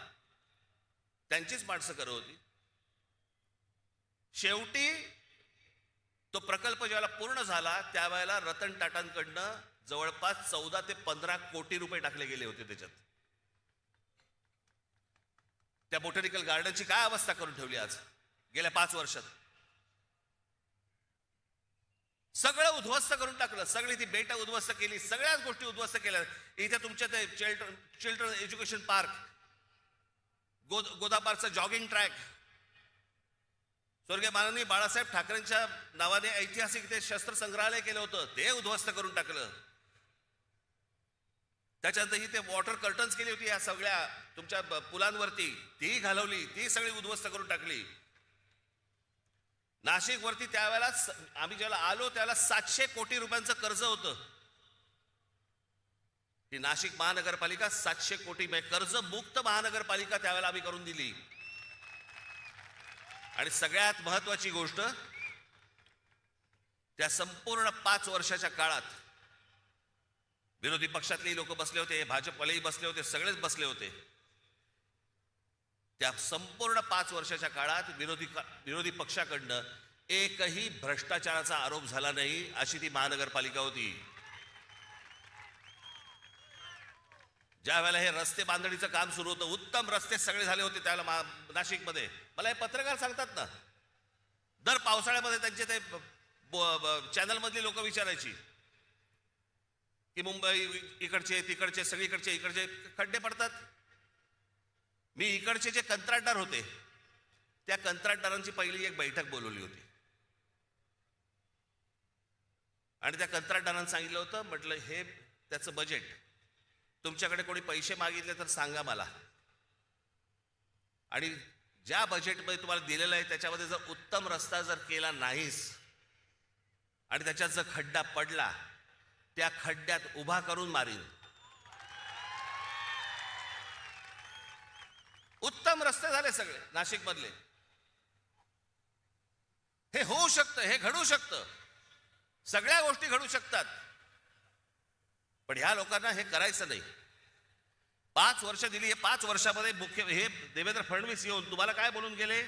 त्यांचीच माणसं करत होती. शेवटी तो प्रकल्प ज्यावेळेला पूर्ण झाला त्यावेळेला रतन टाटांकडनं जवळपास 14 ते 15 कोटी रुपये टाकले गेले होते त्याच्यात. त्या बोटॅनिकल गार्डनची काय अवस्था करून ठेवली आज गेल्या 5 वर्षात. सगळं उद्ध्वस्त करून टाकलं. सगळी ती बेटा उद्ध्वस्त केली, सगळ्याच गोष्टी उद्ध्वस्त केल्या. इथे तुमच्या ते चिल्ड्रन एज्युकेशन पार्क, गोदापारचं जॉगिंग ट्रॅक, स्वर्गीय माननीय बाळासाहेब ठाकरेंच्या नावाने ऐतिहासिक ते शस्त्र संग्रहालय केलं होतं, ते उद्ध्वस्त करून टाकलं. त्याच्यानंतर ही ते वॉटर कर्टन्स केली होती या सगळ्या तुमच्या पुलांवरती, ती घालवली, ती सगळी उद्ध्वस्त करून टाकली. नाशिक वरती त्यावेळेला आम्ही ज्याला आलो त्यावेळेला 700 कोटी रुपयांचं कर्ज होतं. ही नाशिक महानगरपालिका 700 कोटी कर्ज मुक्त महानगरपालिका त्यावेळेला आम्ही करून दिली. आणि सगळ्यात महत्वाची गोष्ट, त्या संपूर्ण 5 वर्षाच्या काळात विरोधी पक्षातलेही लोक बसले होते, भाजपवालेही बसले होते, सगळेच बसले होते. त्या संपूर्ण 5 वर्षाच्या काळात विरोधी पक्षाकडनं एकही भ्रष्टाचाराचा आरोप झाला नाही, अशी ती महानगरपालिका होती. ज्या वेळेला हे रस्ते बांधणीचं काम सुरू होतं, उत्तम रस्ते सगळे झाले होते त्यावेळेला नाशिकमध्ये. मला हे पत्रकार सांगतात ना, दर पावसाळ्यामध्ये त्यांचे ते चॅनलमधली लोक विचारायची की मुंबई इकडचे तिकडचे सगळीकडचे इकडचे खड्डे पडतात. मी इकडचे जे कंत्राटदार होते त्या कंत्राटदारांची पहिली एक बैठक बोलवली होती आणि त्या कंत्राटदारांना सांगितलं होतं, म्हटलं हे त्याचं बजेट, तुमच्याकडे कोणी पैसे मागितले तर सांगा मला, आणि ज्या बजेटमध्ये तुम्हाला दिलेलं आहे त्याच्यामध्ये जर उत्तम रस्ता जर केला नाहीस आणि त्याच्यात जर खड्डा पडला, त्या खड्ड्यात उभा करून मारीन. उत्तम रस्ते झाले सगळे नाशिक मधले. हे होऊ शकतं, हे घडू शकतं, सगळ्या गोष्टी घडू शकतात. पण ह्या लोकांना हे करायचं नाही. 5 वर्ष दिली, हे 5 वर्षामध्ये हे देवेंद्र फडणवीस येऊन तुम्हाला काय बोलून गेले,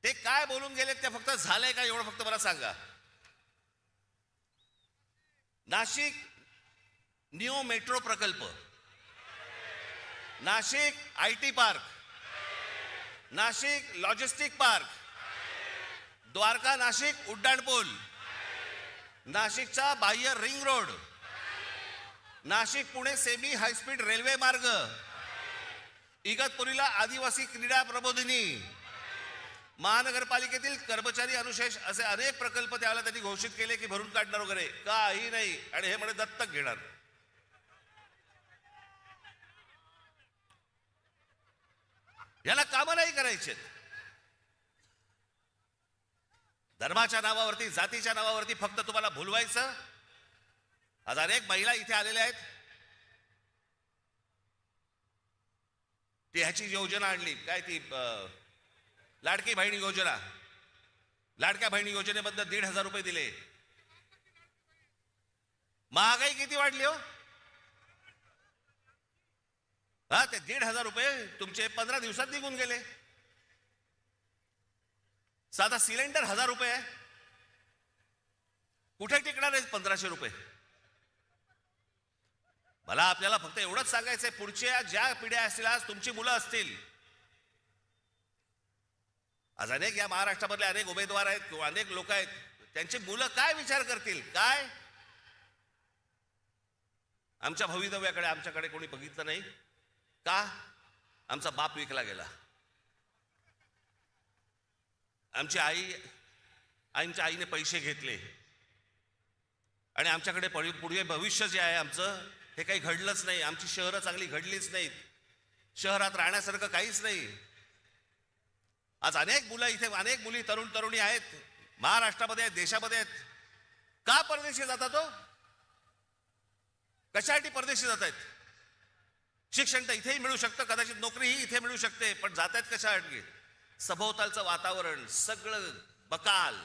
ते काय बोलून गेले ते फक्त झालंय का एवढं फक्त मला सांगा. नाशिक न्यू मेट्रो प्रकल्प, Nashik IT park, Nashik logistic park, Dwarka Nashik उड्डाणपूल, नाशिकचा बाह्य ring road, Nashik Pune semi high speed railway मार्ग, इगतपुरीला आदिवासी क्रीडा प्रबोधिनी, महानगरपालिकेतील कर्मचारी अनुशेष, असे अनेक प्रकल्प त्यावेळेला त्यांनी घोषित केले की भरून काढणार वगैरे, काही नाही. आणि हे म्हणे दत्तक घेणार. याला कामं नाही करायचे. धर्माच्या नावावरती, जातीच्या नावावरती फक्त तुम्हाला भुलवायचं. आज अनेक महिला इथे आलेल्या आहेत. ती ह्याची योजना आणली, काय ती लाडकी बहिणी योजना, लाडक्या बहिणी योजनेबद्दल 1,500 रुपये दिले. महागाई किती वाढली हो. हा, ते 1,500 रुपये तुमचे 15 दिवसात निघून गेले. साधा सिलेंडर 1,000 रुपये आहे, कुठे टिकणार आहे 1,500 रुपये. मला आपल्याला फक्त एवढंच सांगायचंय, पुढच्या ज्या पिढ्या असतील, आज तुमची मुलं असतील, आज अनेक या महाराष्ट्रामधले अनेक उमेदवार आहेत किंवा अनेक लोक आहेत, त्यांची मुलं काय विचार करतील, काय आमच्या भवितव्याकडे आमच्याकडे कोणी बघितलं नाही का? आमचा बाप विकला गेला. आमच्या आईने पैसे घेतले आणि आमच्याकडे पुढे भविष्य जे आहे आमचं हे काही घडलंच नाही. आमची शहरं चांगली घडलीच नाहीत. शहरात राहण्यासारखं काहीच नाही. आज अनेक मुली तरुणी आहेत, महाराष्ट्रामध्ये आहेत, देशामध्ये आहेत. का परदेशी जातात हो? कशासाठी परदेशी जात आहेत? शिक्षण तर इथेही मिळू शकतं, कदाचित नोकरीही इथे मिळू शकते, पण जात आहेत कशासाठी? सभोवतालचं वातावरण सगळं बकाल,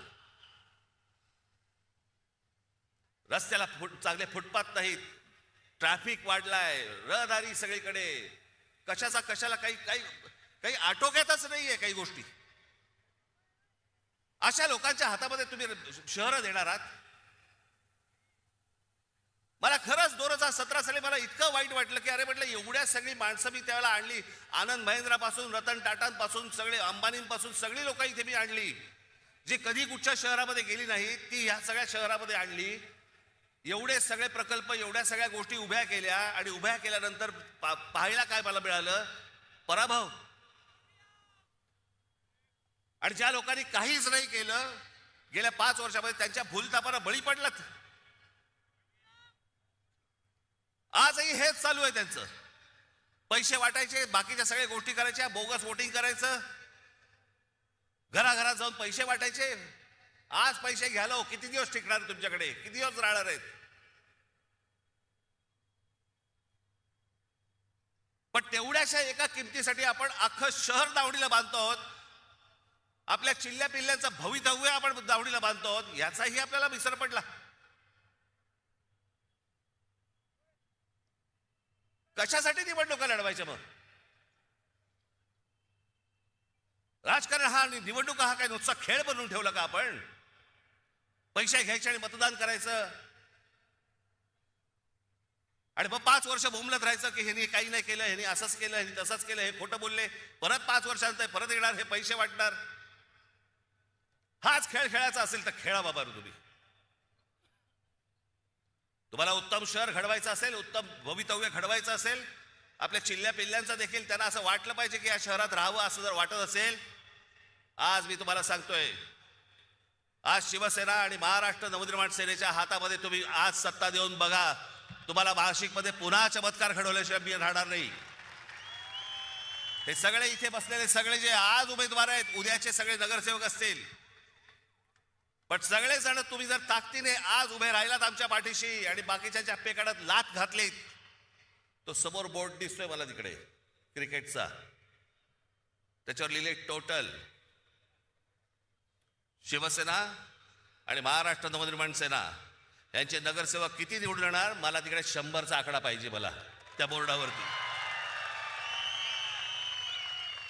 रस्त्याला चांगले फुटपाथ नाहीत, ट्रॅफिक वाढलाय, रहदारी सगळीकडे, कशाला काही आटोक्यातच नाहीये काही गोष्टी. अशा लोकांच्या हातामध्ये तुम्ही शहरं देणार आहात? मला खरंच 2017 साली मला इतकं वाईट वाटलं की अरे म्हटलं एवढ्या सगळी माणसं मी त्यावेळेला आणली. आनंद महिंद्रापासून, रतन टाटांपासून, सगळे अंबानींपासून सगळी लोक इथे मी आणली, जी कधी कुठच्या शहरामध्ये गेली नाही ती ह्या सगळ्या शहरामध्ये आणली. एवढे सगळे प्रकल्प, एवढ्या सगळ्या गोष्टी उभ्या केल्या आणि उभ्या केल्यानंतर पाहायला काय मला मिळालं? पराभव. आणि ज्या लोकांनी काहीच नाही केलं गेल्या 5 वर्षामध्ये त्यांच्या भूलथापांना बळी पडलात. आजही हेच चालू आहे त्यांचं. पैसे वाटायचे, बाकीच्या सगळ्या गोष्टी करायच्या, बोगस वोटिंग करायचं, घराघरात जाऊन पैसे वाटायचे. आज पैसे घ्यायला किती दिवस टिकणार तुमच्याकडे? किती दिवस राहणार आहेत? पण तेवढ्याशा एका किमतीसाठी आपण अख्खं शहर दावडीला बांधतो आहोत. आपल्या चिल्ल्या पिल्ल्यांचं भवितव्य आपण दावडीला बांधतो आहोत, याचाही आपल्याला विसर पडला. कशासाठी निवडणुका लढवायच्या? मग राजकारण हा निवडणुका हा काय नुसता खेळ बनवून ठेवला का आपण? पैसे घ्यायचे आणि मतदान करायचं आणि मग 5 वर्ष बोंबलत राहायचं की ह्यांनी काही नाही केलं, ह्यांनी असंच केलं, ह्यांनी तसंच केलं, हे खोटं बोलले. परत 5 वर्षानंतर परत येणार, हे पैसे वाटणार. हाच खेळ खेळायचा असेल तर खेळा बाबा. तुम्ही तुम्हाला उत्तम शहर घडवायचं असेल, उत्तम भवितव्य घडवायचं असेल, आपल्या चिल्ल्या पिल्ल्यांचं देखील त्यांना असं वाटलं पाहिजे की या शहरात राहावं असं जर वाटत असेल, आज मी तुम्हाला सांगतोय, आज शिवसेना आणि महाराष्ट्र नवनिर्माण सेनेच्या हातामध्ये तुम्ही आज सत्ता देऊन बघा. तुम्हाला नाशिकमध्ये पुन्हा चमत्कार घडवल्याशिवाय मी राहणार नाही. हे सगळे इथे बसलेले सगळे जे आज उमेदवार आहेत, उद्याचे सगळे नगरसेवक असतील, पण सगळेजण तुम्ही जर ताकदीने आज उभे राहिलात आमच्या पाठीशी आणि बाकीच्या पेकाडात लाथ घातलीत, तो समोर बोर्ड दिसतोय मला तिकडे क्रिकेटचा, त्याच्यावर लिहिले टोटल. शिवसेना आणि महाराष्ट्र नवनिर्माण सेना यांचे नगरसेवक किती निवडून येणार? मला तिकडे 100चा आकडा पाहिजे मला त्या बोर्डावरती.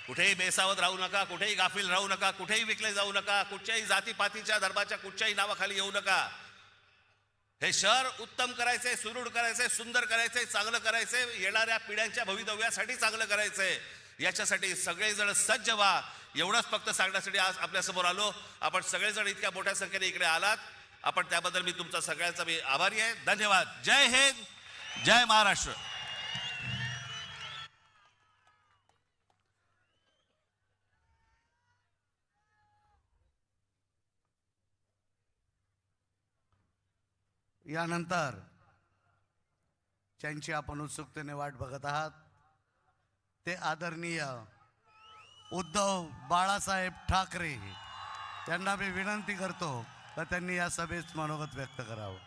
कुठेही बेसावत राहू नका, कुठेही गाफील राहू नका, कुठेही विकले जाऊ नका, कुठच्याही जातीपातीच्या धर्माच्या कुठच्याही नावाखाली येऊ नका. हे शहर उत्तम करायचंय, सुदृढ करायचंय, सुंदर करायचंय, चांगलं करायचंय, येणाऱ्या पिढ्यांच्या भवितव्यासाठी चांगलं करायचंय. याच्यासाठी सगळेजण सज्ज व्हा. एवढंच फक्त सांगण्यासाठी आज आपल्यासमोर आलो. आपण सगळेजण इतक्या मोठ्या संख्येने इकडे आलात, आपण त्याबद्दल मी तुमचा सगळ्यांचा मी आभारी आहे. धन्यवाद. जय हिंद, जय महाराष्ट्र. यानंतर ज्यांची आपण उत्सुकतेने वाट बघत आहात ते आदरणीय उद्धव बाळासाहेब ठाकरे यांना मी विनंती करतो तर त्यांनी या सभेत मनोगत व्यक्त करावं.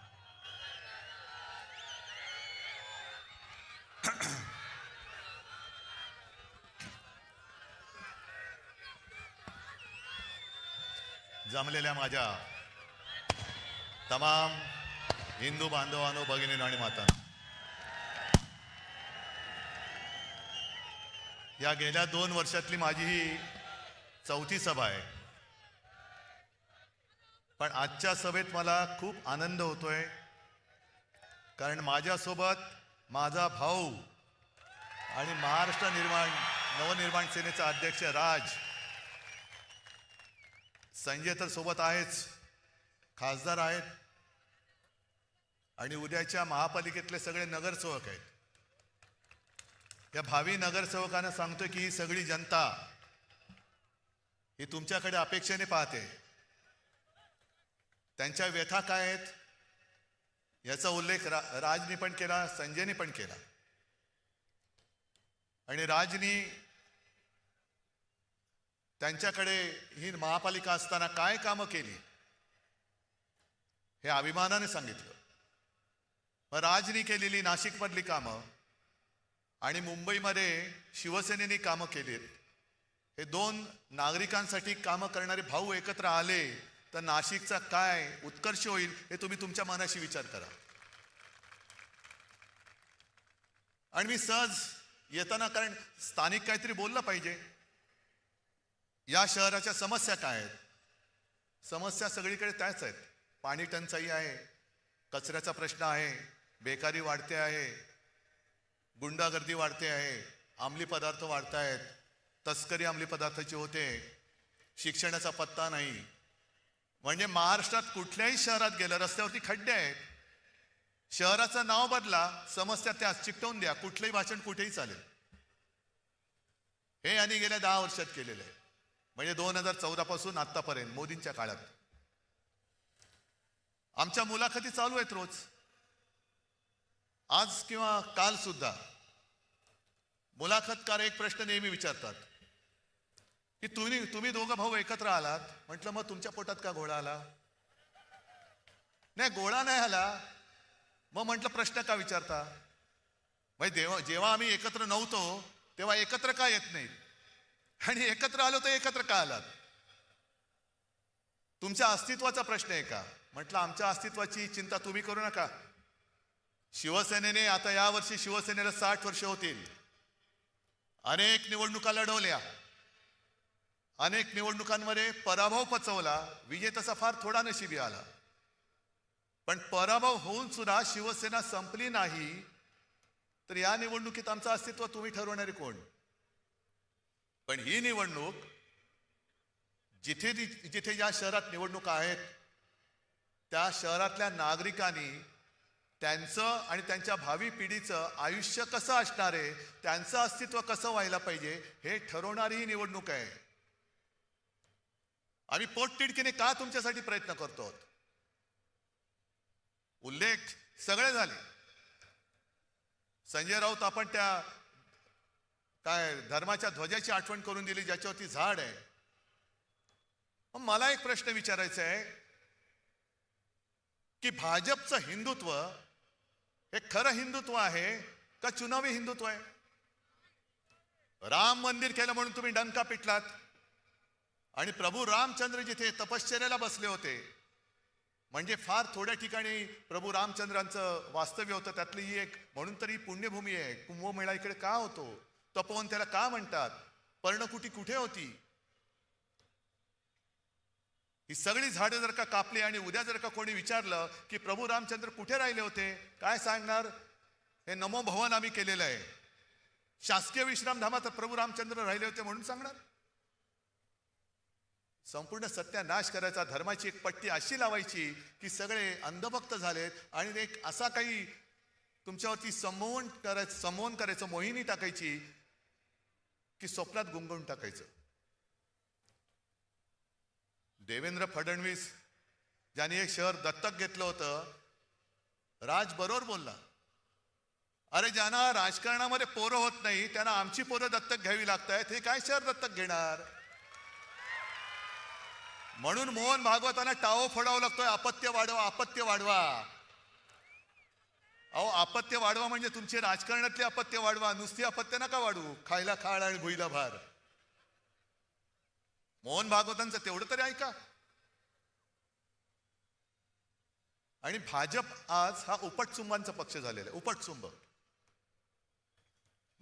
जमलेल्या माझ्या तमाम हिंदू बांधवांनो, भगिनींनो आणि मातांनो, या गेल्या 2 वर्षातली माझी ही 4थी सभा आहे. पण आजच्या सभेत मला खूप आनंद होतोय, कारण माझ्यासोबत माझा भाऊ आणि महाराष्ट्र नवनिर्माण सेनेचा अध्यक्ष राज, संजय तर सोबत आहेच, खासदार आहेत, आणि उद्याच्या महापालिकेतले सगळे नगरसेवक आहेत. या भावी नगरसेवकांना सांगतो की ही सगळी जनता ही तुमच्याकडे अपेक्षेने पाहते. त्यांच्या व्यथा काय आहेत याचा उल्लेख राजनी पण केला, संजयने पण केला. आणि राजनी त्यांच्याकडे ही महापालिका असताना काय कामं केली हे अभिमानाने सांगितलं. मग राजनी केलेली नाशिकमधली कामं आणि मुंबईमध्ये शिवसेनेने कामं केलीत. हे दोन नागरिकांसाठी कामं करणारे भाऊ एकत्र आले तर नाशिकचा काय उत्कर्ष होईल हे तुम्ही तुमच्या मनाशी विचार करा. आणि मी सहज येताना, कारण स्थानिक काहीतरी बोललं पाहिजे, या शहराच्या समस्या काय आहेत. समस्या सगळीकडे त्याच आहेत. पाणी टंचाई आहे, कचऱ्याचा प्रश्न आहे, बेकारी वाढते आहे, गुंडागर्दी वाढते आहे, अंमली पदार्थ वाढत आहेत, तस्करी अंमली पदार्थाची होते, शिक्षणाचा पत्ता नाही. म्हणजे महाराष्ट्रात कुठल्याही शहरात गेलं रस्त्यावरती खड्डे आहेत. शहराचं नाव बदला, समस्या त्याच चिकटवून द्या, कुठलंही भाषण कुठेही चालेल. हे यांनी गेल्या 10 वर्षात केलेलं आहे. म्हणजे 2014 पासून आतापर्यंत मोदींच्या काळात. आमच्या मुलाखती चालू आहेत रोज, आज किंवा काल सुद्धा. मुलाखतकार एक प्रश्न नेहमी विचारतात की तुम्ही दोघं भाऊ एकत्र आलात. म्हटलं मग तुमच्या पोटात का घोडा आला? नाही, घोडा नाही आला. मग म्हटलं प्रश्न का विचारता? म्हणजे जेव्हा आम्ही एकत्र नव्हतो तेव्हा एकत्र का येत नाहीत, आणि एकत्र आलो तर एकत्र का आलात? तुमच्या अस्तित्वाचा प्रश्न आहे का? म्हटलं आमच्या अस्तित्वाची चिंता तुम्ही करू नका. शिवसेनेने आता यावर्षी शिवसेनेला 60 वर्ष होतील. अनेक निवडणुका लढवल्या, अनेक निवडणुकांमध्ये पराभव पचवला. विजय तसा फार थोडा नशिबी आला. पण पराभव होऊन सुद्धा शिवसेना संपली नाही. तर या निवडणुकीत आमचं अस्तित्व तुम्ही ठरवणारे कोण? पण ही निवडणूक जिथे जिथे ज्या शहरात निवडणुका आहेत त्या शहरातल्या नागरिकांनी त्यांचं आणि त्यांच्या भावी पिढीचं आयुष्य कसं असणार आहे, त्यांचं अस्तित्व कसं व्हायला पाहिजे हे ठरवणारी ही निवडणूक आहे. आम्ही पोटतिडकीने का तुमच्यासाठी प्रयत्न करतो? उल्लेख सगळे झाले. संजय राऊत आपण त्या काय धर्माच्या ध्वजाची आठवण करून दिली ज्याच्यावरती झाड आहे. मला एक प्रश्न विचारायचा आहे की भाजपचं हिंदुत्व हे खरं हिंदुत्व आहे का चुनावी हिंदुत्व आहे? राम मंदिर केलं म्हणून तुम्ही डंका पिटलात, आणि प्रभू रामचंद्र जिथे तपश्चर्याला बसले होते, म्हणजे फार थोड्या ठिकाणी प्रभू रामचंद्रांचं वास्तव्य होतं, त्यातली ही एक म्हणून तरी पुण्यभूमी आहे. कुंभमेळा इकडे का होतो? तपोवन त्याला का म्हणतात? पर्णकुटी कुठे होती? ही सगळी झाडं जर का कापली आणि उद्या जर का कोणी विचारलं की प्रभू रामचंद्र कुठे राहिले होते, काय सांगणार? हे नमो भवन आम्ही केलेलं आहे. शासकीय विश्रामधामात प्रभू रामचंद्र राहिले होते म्हणून सांगणार? संपूर्ण सत्यानाश करायचा, धर्माची एक पट्टी अशी लावायची की सगळे अंधभक्त झालेत, आणि एक असा काही तुमच्यावरती संमोहन करायचं, मोहिनी टाकायची की स्वप्नात गुंगवून टाकायचं. देवेंद्र फडणवीस ज्यांनी एक शहर दत्तक घेतलं होतं, राज बरोबर बोलला. अरे ज्यांना राजकारणामध्ये पोरं होत नाही त्यांना आमची पोरं दत्तक घ्यावी लागतायत, हे काय शहर दत्तक घेणार? म्हणून मोहन भागवतांना टाओ फोडावं लागतोय, अपत्य वाढवा, अपत्य वाढवा. अहो अपत्य वाढवा म्हणजे तुमचे राजकारणातले अपत्य वाढवा, नुसती अपत्य नका वाढवू. खायला खाळ आणि भुईला भार. मोहन भागवतांचं तेवढं तरी ऐका. आणि भाजप आज हा उपटचुंबांचा पक्ष झालेला आहे. उपटचुंब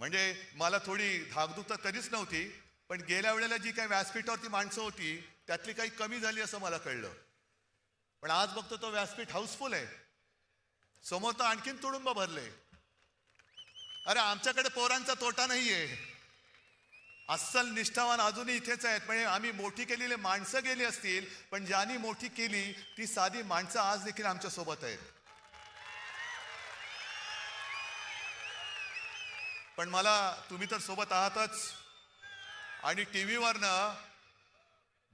म्हणजे मला थोडी धाकधूक तर कधीच नव्हती, पण गेल्या वेळेला जी काही व्यासपीठावरती माणसं होती त्यातली काही कमी झाली असं मला कळलं. पण आज बघतो तो व्यासपीठ हाऊसफुल आहे. समोर तर आणखीन तुडुंब भरले. अरे आमच्याकडे पोरांचा तोटा नाहीये. अस्सल निष्ठावान अजूनही इथेच आहेत. म्हणजे आम्ही मोठी केलेली माणसं गेली असतील, पण ज्यांनी मोठी केली ती साधी माणसं आज देखील आमच्या सोबत आहेत. पण मला तुम्ही तर सोबत आहातच आणि टी व्हीवरनं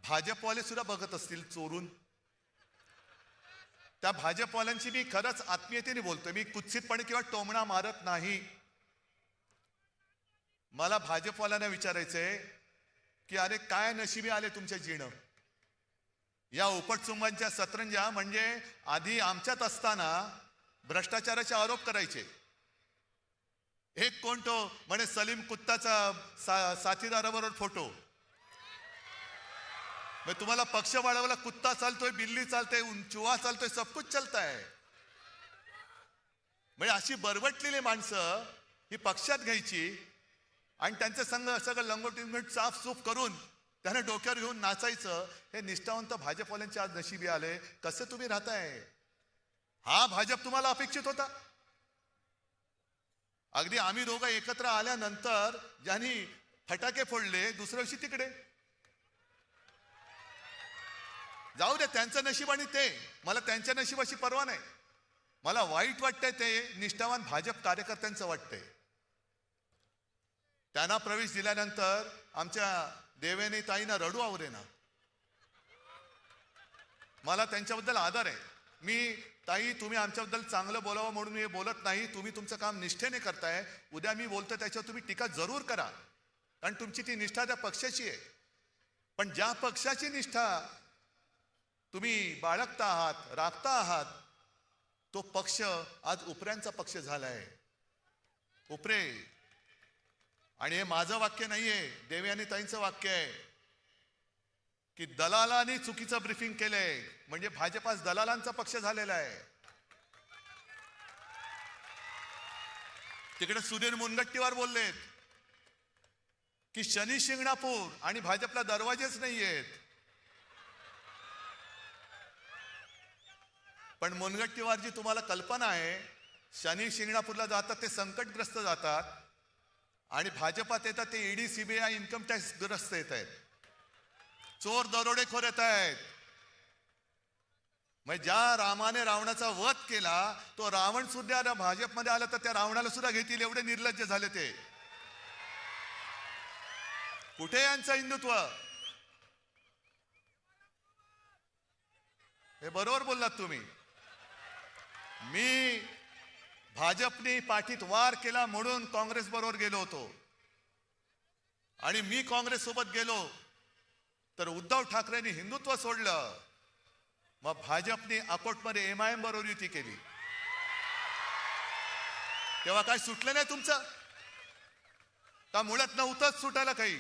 भाजपवाले सुद्धा बघत असतील चोरून. त्या भाजपवाल्यांची मी खरंच आत्मीयतेने बोलतोय, मी कुत्सितपणे किंवा टोमणा मारत नाही. मला भाजपवाल्यांना विचारायचंय की अरे काय नशिबी आले तुमच्या जीणं. या उपटचुंबांच्या सतरंजा म्हणजे आधी आमच्यात असताना भ्रष्टाचाराचे आरोप करायचे. एक कोण तो म्हणे सलीम कुत्ताचा साथीदाराबरोबर फोटो. तुम्हाला पक्ष वाढवला, कुत्ता चालतोय, बिल्ली चालते, चुहा चालतोय, सब कुछ चलता है. म्हणजे अशी बरबटलेली माणसं ही पक्षात घ्यायची आणि त्यांचे संघ सगळं लंगोटी साफसूफ करून त्यांना डोक्यावर घेऊन नाचायचं. हे निष्ठावंत भाजपवाल्यांचे आज नशिबी आले. कसे तुम्ही राहताय? हा भाजप तुम्हाला अपेक्षित होता? अगदी आम्ही दोघं एकत्र आल्यानंतर ज्यांनी फटाके फोडले दुसऱ्या दिवशी तिकडे. जाऊ दे त्यांचं नशीब आणि ते, मला त्यांच्या नशिबाची पर्वा नाही. मला वाईट वाटतंय ते निष्ठावान भाजप कार्यकर्त्यांचं वाटतंय. त्यांना प्रवेश दिल्यानंतर आमच्या देवेनी ताईंना रडू आवरेना. मला त्यांच्याबद्दल आदर आहे. मी ताई तुम्ही आमच्याबद्दल चांगलं बोलावं म्हणून मी हे बोलत नाही. तुम्ही तुमचं काम निष्ठेने करताय. उद्या मी बोलतो त्याच्यावर तुम्ही टीका जरूर करा, कारण तुमची ती निष्ठा त्या पक्षाची आहे. पण ज्या पक्षाची निष्ठा तुम्ही बाळगता आहात, राखता आहात, तो पक्ष आज उपऱ्यांचा पक्ष झालाय. उपरे. आणि हे माझं वाक्य नाहीये, देवयानी ताईंचं वाक्य आहे की दलालांनी चुकीचं ब्रीफिंग केलंय म्हणजे भाजप आज दलालांचा पक्ष झालेला आहे. तिकडे सुधीर मुनगट्टीवार बोललेत की शनी शिंगणापूर आणि भाजपला दरवाजेच नाहीयेत. पण मुनगट्टीवारजी तुम्हाला कल्पना आहे, शनी शिंगणापूरला जातात ते संकटग्रस्त जातात आणि भाजपात येतात ते ईडी सीबीआय इन्कम टॅक्स ग्रस्त येत आहेत, चोर दरोडेखोर येत आहेत. म्हणजे ज्या रामाने रावणाचा वध केला तो रावण सुद्धा भाजपमध्ये आला तर त्या रावणाला सुद्धा घेतील एवढे निर्लज्ज झाले ते. कुठे यांचं हिंदुत्व? हे बरोबर बोललात तुम्ही. मी भाजपने पाठीत वार केला म्हणून काँग्रेस बरोबर गेलो होतो आणि मी काँग्रेस सोबत गेलो तर उद्धव ठाकरेंनी हिंदुत्व सोडलं. मग भाजपने अकोटमध्ये MIM बरोबर युती केली. तेव्हा काय सुटलं नाही तुमचं का? मुळात नव्हतंच सुटायला काही.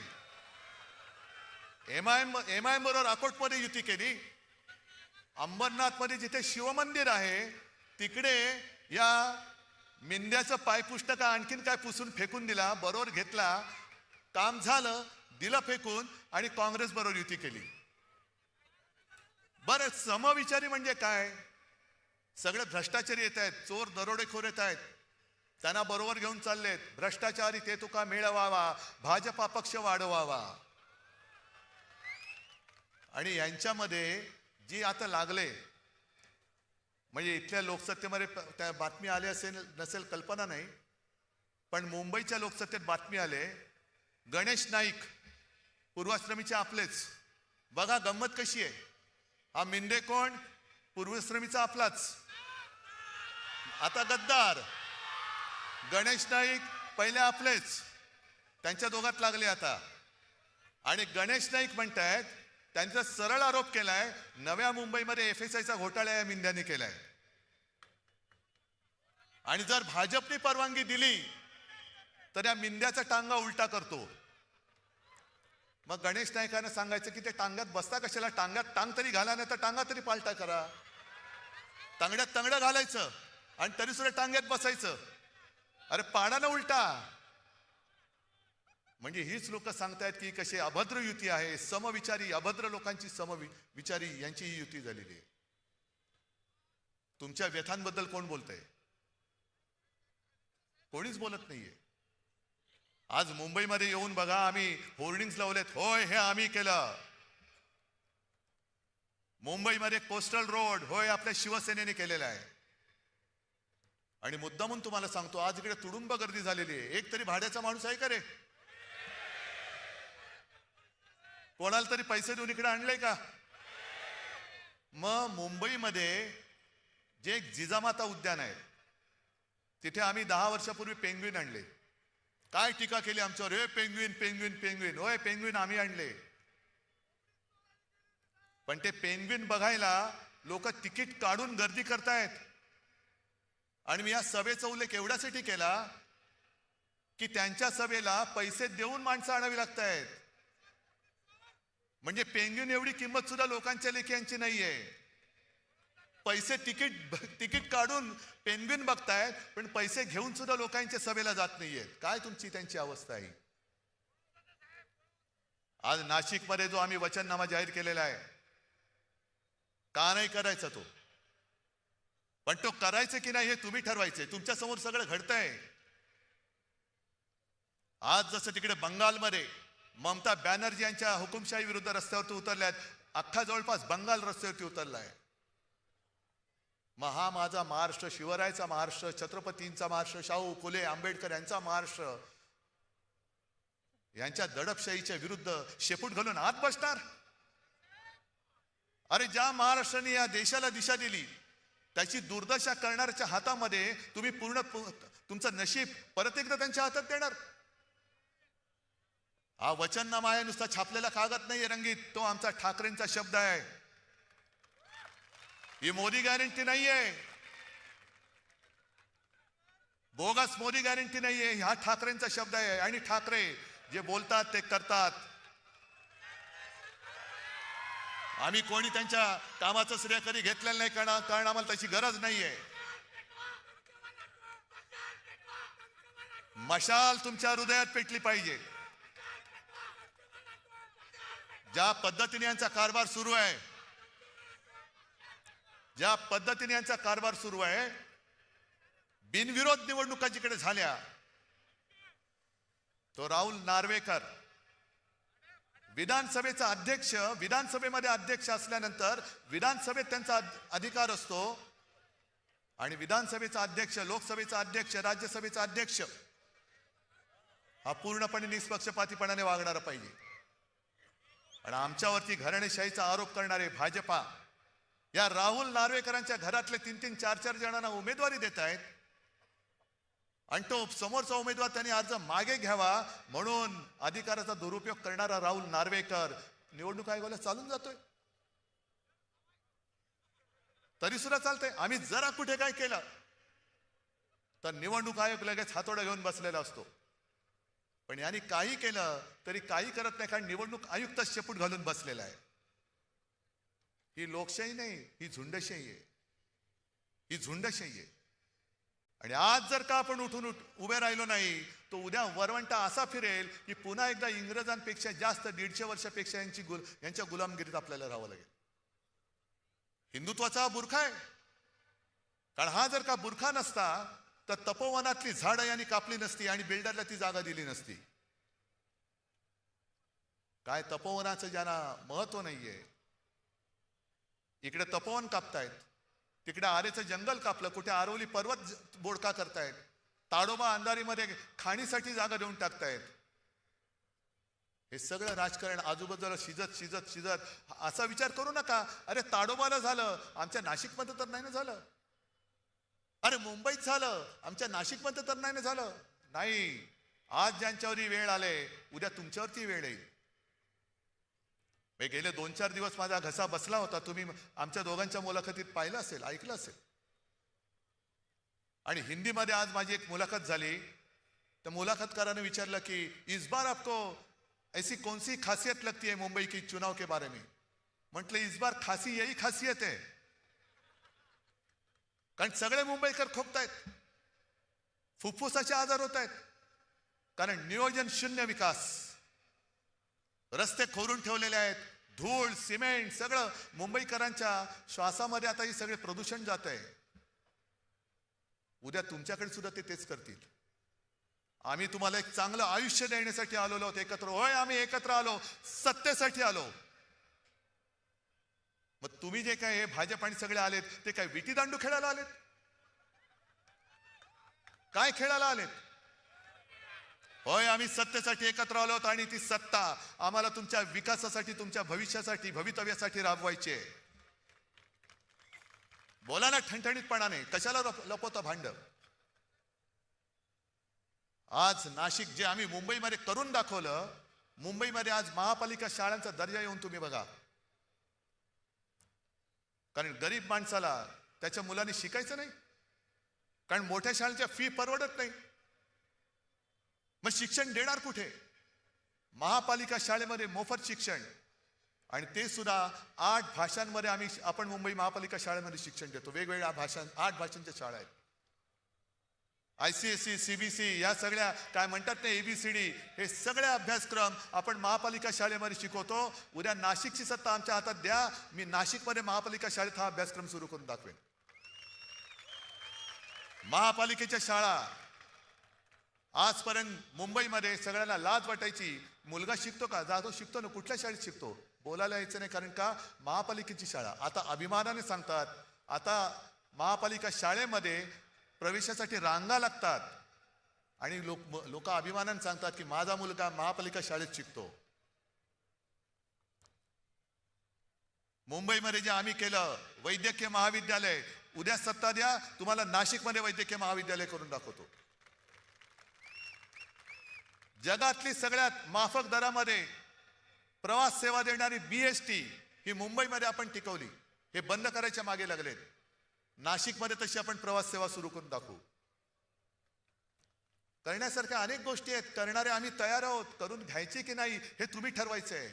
MIM बरोबर अकोटमध्ये युती केली. अंबरनाथ मध्ये जिथे शिवमंदिर आहे तिकडे या मिंद्याचं पायपुष्ट का आणखीन काय पुसून फेकून दिला, बरोबर घेतला, काम झालं, दिलं फेकून आणि काँग्रेस बरोबर युती केली. बरं समविचारी म्हणजे काय? सगळे भ्रष्टाचारी येत आहेत, चोर दरोडेखोर येत आहेत, त्यांना बरोबर घेऊन चाललेत. भ्रष्टाचारी ते तुका मिळवावा, भाजपा पक्ष वाढवावा. आणि यांच्यामध्ये जी आता लागले म्हणजे इथल्या लोकसत्तेमध्ये त्या बातमी आली असेल नसेल कल्पना नाही, पण मुंबईच्या लोकसत्तेत बातमी आले गणेश नाईक पूर्वाश्रमीचे आपलेच. बघा गंमत कशी आहे. हा मिंदे कोण? पूर्वाश्रमीचा आपलाच. आता गद्दार. गणेश नाईक पहिले आपलेच, त्यांच्या दोघात लागले आता. आणि गणेश नाईक म्हणतायत त्यांचा सरळ आरोप केलाय नव्या मुंबईमध्ये FSIचा घोटाळा या मिंद्याने केलाय. आणि जर भाजपने परवानगी दिली तर या मिंद्याचा टांगा उलटा करतो. मग गणेश नाईकांना सांगायचं की ते टांग्यात बसता कशाला? टांग्यात टांग तरी घाला, नाही तर टांगा तरी पालटा करा. तांगड्यात तांगडं घालायचं आणि तरी सुद्धा टांग्यात बसायचं. अरे पाडा ना उलटा. म्हणजे हीच लोक सांगतायत की कशी अभद्र युती आहे, समविचारी अभद्र लोकांची समविचारी यांची ही युती झालेली आहे. तुमच्या व्यथांबद्दल कोण बोलतंय? कोणीच बोलत नाहीये. आज मुंबईमध्ये येऊन बघा, आम्ही होर्डिंग्स लावलेत, होय हे आम्ही केलं. मुंबईमध्ये कोस्टल रोड, होय आपल्या शिवसेनेने केलेला आहे. आणि मुद्दामून तुम्हाला सांगतो, आज इकडे तुडुंब गर्दी झालेली आहे. एक तरी भाड्याचा माणूस आहे का रे? कोणाला तरी पैसे देऊन इकडे आणलंय का? मग मुंबईमध्ये जे एक जिजामाता उद्यान आहे, तिथे आम्ही 10 वर्षापूर्वी पेंग्विन आणले. काय टीका केली आमच्यावर, हे पेंग्विन पेंग्विन पेंग्विन. होय, पेंग्विन आम्ही आणले. पण ते पेंग्विन बघायला लोक तिकीट काढून गर्दी करतायत. आणि मी या सभेचा उल्लेख एवढ्यासाठी केला की त्यांच्या सभेला पैसे देऊन माणसं आणावी लागतायत. म्हणजे पेंग्विन एवढी किंमत सुद्धा लोकांच्या लेख्यांची नाहीये. पैसे तिकीट काढून पेंग्विन बघतायत, पण पैसे घेऊन सुद्धा लोकांच्या सभेला जात नाहीयेत. काय तुमची त्यांची अवस्था आहे? आज नाशिकमध्ये जो आम्ही वचननामा जाहीर केलेला आहे, का नाही करायचा तो? पण तो करायचं की नाही हे तुम्ही ठरवायचे. तुमच्या समोर सगळं घडतंय. आज जसं तिकडे बंगालमध्ये ममता बॅनर्जी यांच्या हुकुमशाही विरुद्ध रस्त्यावरती उतरल्यात, अख्खा जवळपास बंगाल रस्त्यावरती उतरलाय. मग हा माझा महाराष्ट्र, शिवरायाचा महाराष्ट्र, छत्रपतींचा महाराष्ट्र, शाहू फुले आंबेडकर यांचा महाराष्ट्र, यांच्या दडपशाहीच्या विरुद्ध शेपूट घालून आत बसणार? अरे, ज्या महाराष्ट्राने या देशाला दिशा दिली, त्याची दुर्दशा करणाऱ्याच्या हातामध्ये तुम्ही पूर्ण तुमचं नशीब परत एकदा त्यांच्या हातात देणार? हा वचननामा आहे, नुसता छापलेला कागद नाहीये रंगीत. तो आमचा ठाकरेंचा शब्द आहे. ही मोदी गॅरंटी नाहीये, बोगस मोदी गॅरंटी नाहीये. हा ठाकरेंचा शब्द आहे. आणि ठाकरे जे बोलतात ते करतात. आम्ही कोणी त्यांच्या कामाचं श्रेय कधी घेतलेलं नाही, कारण आम्हाला तशी गरज नाहीये. मशाल तुमच्या हृदयात पेटली पाहिजे. ज्या पद्धतीने यांचा कारभार सुरू आहे, ज्या पद्धतीने यांचा कारभार सुरू आहे, बिनविरोध निवडणुका जिकडे झाल्या, तो राहुल नार्वेकर विधानसभेचा अध्यक्ष, विधानसभेमध्ये अध्यक्ष असल्यानंतर विधानसभेत त्यांचा अधिकार असतो. आणि विधानसभेचा अध्यक्ष, लोकसभेचा अध्यक्ष, राज्यसभेचा अध्यक्ष हा पूर्णपणे निष्पक्षपातीपणाने वागणारा पाहिजे. आणि आमच्यावरती घराणेशाहीचा आरोप करणारे भाजपा या राहुल नार्वेकरांच्या घरातले 3-3, 4-4 जणांना उमेदवारी देत आहेत. आणि तो समोरचा उमेदवार त्यांनी अर्ज मागे घ्यावा म्हणून अधिकाराचा दुरुपयोग करणारा राहुल नार्वेकर निवडणूक आयोगाला चालून जातोय. तरी सुद्धा चालतंय. आम्ही जरा कुठे काय केलं तर निवडणूक आयोग लगेच हातोडा घेऊन बसलेला असतो. पण यांनी काही केलं तरी काही करत नाही, कारण निवडणूक आयुक्त शेपूट घालून बसलेला आहे. ही लोकशाही नाही, ही झुंडशाही आहे. ही झुंडशाही आहे. आणि आज जर का आपण उठून उभे राहिलो नाही, तो उद्या वरवंटा असा फिरेल की पुन्हा एकदा इंग्रजांपेक्षा जास्त 150 वर्षापेक्षा यांच्या गुलामगिरीत आपल्याला राहावं लागेल. हिंदुत्वाचा हा बुरखा आहे. कारण हा जर का बुरखा नसता तर तपोवनातली झाडं यांनी कापली नसती आणि बिल्डरला ती जागा दिली नसती. काय तपोवनाचं ज्यांना महत्व नाहीये, इकडे तपोवन कापतायत, तिकडे आरेचं जंगल कापलं, कुठे आरवली पर्वत बोडका करतायत, ताडोबा अंधारीमध्ये खाणीसाठी जागा देऊन टाकतायत. हे सगळं राजकारण आजूबाजूला शिजत असा विचार करू नका. अरे, ताडोबाला झालं, आमच्या नाशिकमध्ये तर नाही ना झालं. अरे, मुंबईत झालं, आमच्या नाशिकमध्ये तर नाही ना झालं. नाही, आज ज्यांच्यावरही वेळ आले, उद्या तुमच्यावरती वेळ येईल. गेले 2-4 दिवस माझा घसा बसला होता. तुम्ही आमच्या दोघांच्या मुलाखतीत पाहिलं असेल, ऐकलं असेल. आणि हिंदीमध्ये आज माझी एक मुलाखत झाली. तर मुलाखतकाराने विचारलं की इस बार आपको ऐसी कौन सी खासियत लगती है मुंबई की चुनाव के बारे में? म्हटलं, इस बार खासी यही खासियत है. कारण सगळे मुंबईकर खोकतायत, फुफ्फुसाचे आजार होत आहेत. कारण नियोजन शून्य विकास. रस्ते खोदून ठेवलेले आहेत, धूळ सिमेंट सगळं मुंबईकरांच्या श्वासामध्ये आता हे सगळे प्रदूषण जात आहे. उद्या तुमच्याकडे सुद्धा ते तेच करतील. आम्ही तुम्हाला एक चांगलं आयुष्य देण्यासाठी आलो आहोत एकत्र. होय, आम्ही एकत्र आलो, सत्तेसाठी आलो. मग तुम्ही जे काय हे भाजप आणि सगळे आलेत ते काय विटी दांडू खेळायला आलेत? काय खेळायला आलेत? होय, आम्ही सत्तेसाठी एकत्र आलो आहोत आणि ती सत्ता आम्हाला तुमच्या विकासासाठी, तुमच्या भविष्यासाठी, भवितव्यासाठी राबवायची आहे. बोला ना ठणठणीतपणाने, कशाला लपवता भांड? आज नाशिक जे आम्ही मुंबईमध्ये करून दाखवलं, मुंबईमध्ये आज महापालिका शाळांचा दर्जा येऊन तुम्ही बघा. कारण गरीब माणसाला त्याच्या मुलांनी शिकायचं नाही, कारण मोठ्या शाळांच्या फी परवडत नाही. मग शिक्षण देणार कुठे? महापालिका शाळेमध्ये मोफत शिक्षण, आणि ते सुद्धा 8 भाषांमध्ये आपण मुंबई महापालिका शाळेमध्ये शिक्षण देतो. वेगवेगळ्या 8 भाषांच्या शाळा आहेत. ICSE, CBSE या सगळ्या काय म्हणतात ते ABCD, हे सगळे अभ्यासक्रम आपण महापालिका शाळेमध्ये शिकवतो. उद्या नाशिकची सत्ता आमच्या हातात द्या, मी नाशिकमध्ये महापालिका शाळेत हा अभ्यासक्रम सुरू करून दाखवेन. महापालिकेच्या शाळा आजपर्यंत मुंबईमध्ये सगळ्यांना लाज वाटायची, मुलगा शिकतो का? जातो शिकतो ना, कुठल्या शाळेत शिकतो? बोलायला यायचं नाही, कारण का महापालिकेची शाळा. आता अभिमानाने सांगतात, आता महापालिका शाळेमध्ये प्रवेशासाठी रांगा लागतात, आणि लोक अभिमानाने सांगतात की माझा मुलगा महापालिका शाळेत शिकतो. मुंबईमध्ये जे आम्ही केलं वैद्यकीय महाविद्यालय, उद्या सत्ता द्या, तुम्हाला नाशिकमध्ये वैद्यकीय महाविद्यालय करून दाखवतो. जगातली सगळ्यात माफक दरामध्ये प्रवास सेवा देणारी BST ही मुंबईमध्ये आपण टिकवली. हे बंद करायच्या मागे लागलेत. नाशिकमध्ये तशी आपण प्रवास सेवा सुरू करून दाखवू. करण्यासारख्या अनेक गोष्टी आहेत, करणारे आम्ही तयार आहोत. करून घ्यायचे की नाही हे तुम्ही ठरवायचं आहे.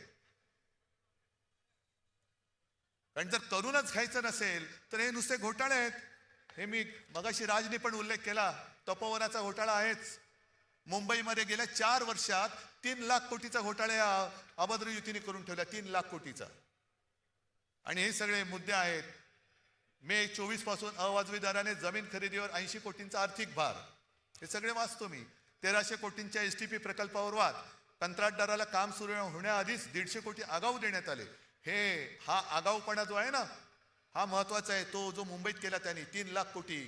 कारण जर करूनच घ्यायचं नसेल तर हे नुसते घोटाळे आहेत. हे मी मगाशी राजने पण उल्लेख केला, तपोवनाचा घोटाळा आहेच. मुंबईमध्ये गेल्या 4 वर्षात 3 लाख कोटीचा घोटाळा अभद्र युतीने करून ठेवला, 3 लाख कोटीचा. आणि हे सगळे मुद्दे आहेत. मे 24 पासून अवाजवी दराने जमीन खरेदीवर 80 कोटींचा आर्थिक भार, हे सगळे वाचतो मी. 1300 कोटींच्या STP प्रकल्पावर वाद, कंत्राटदाराला काम सुरू होण्याआधीच 150 कोटी आगाऊ देण्यात आले. हा आगाऊपणा जो आहे ना, हा महत्वाचा आहे. तो जो मुंबईत केला त्यांनी 3 लाख कोटी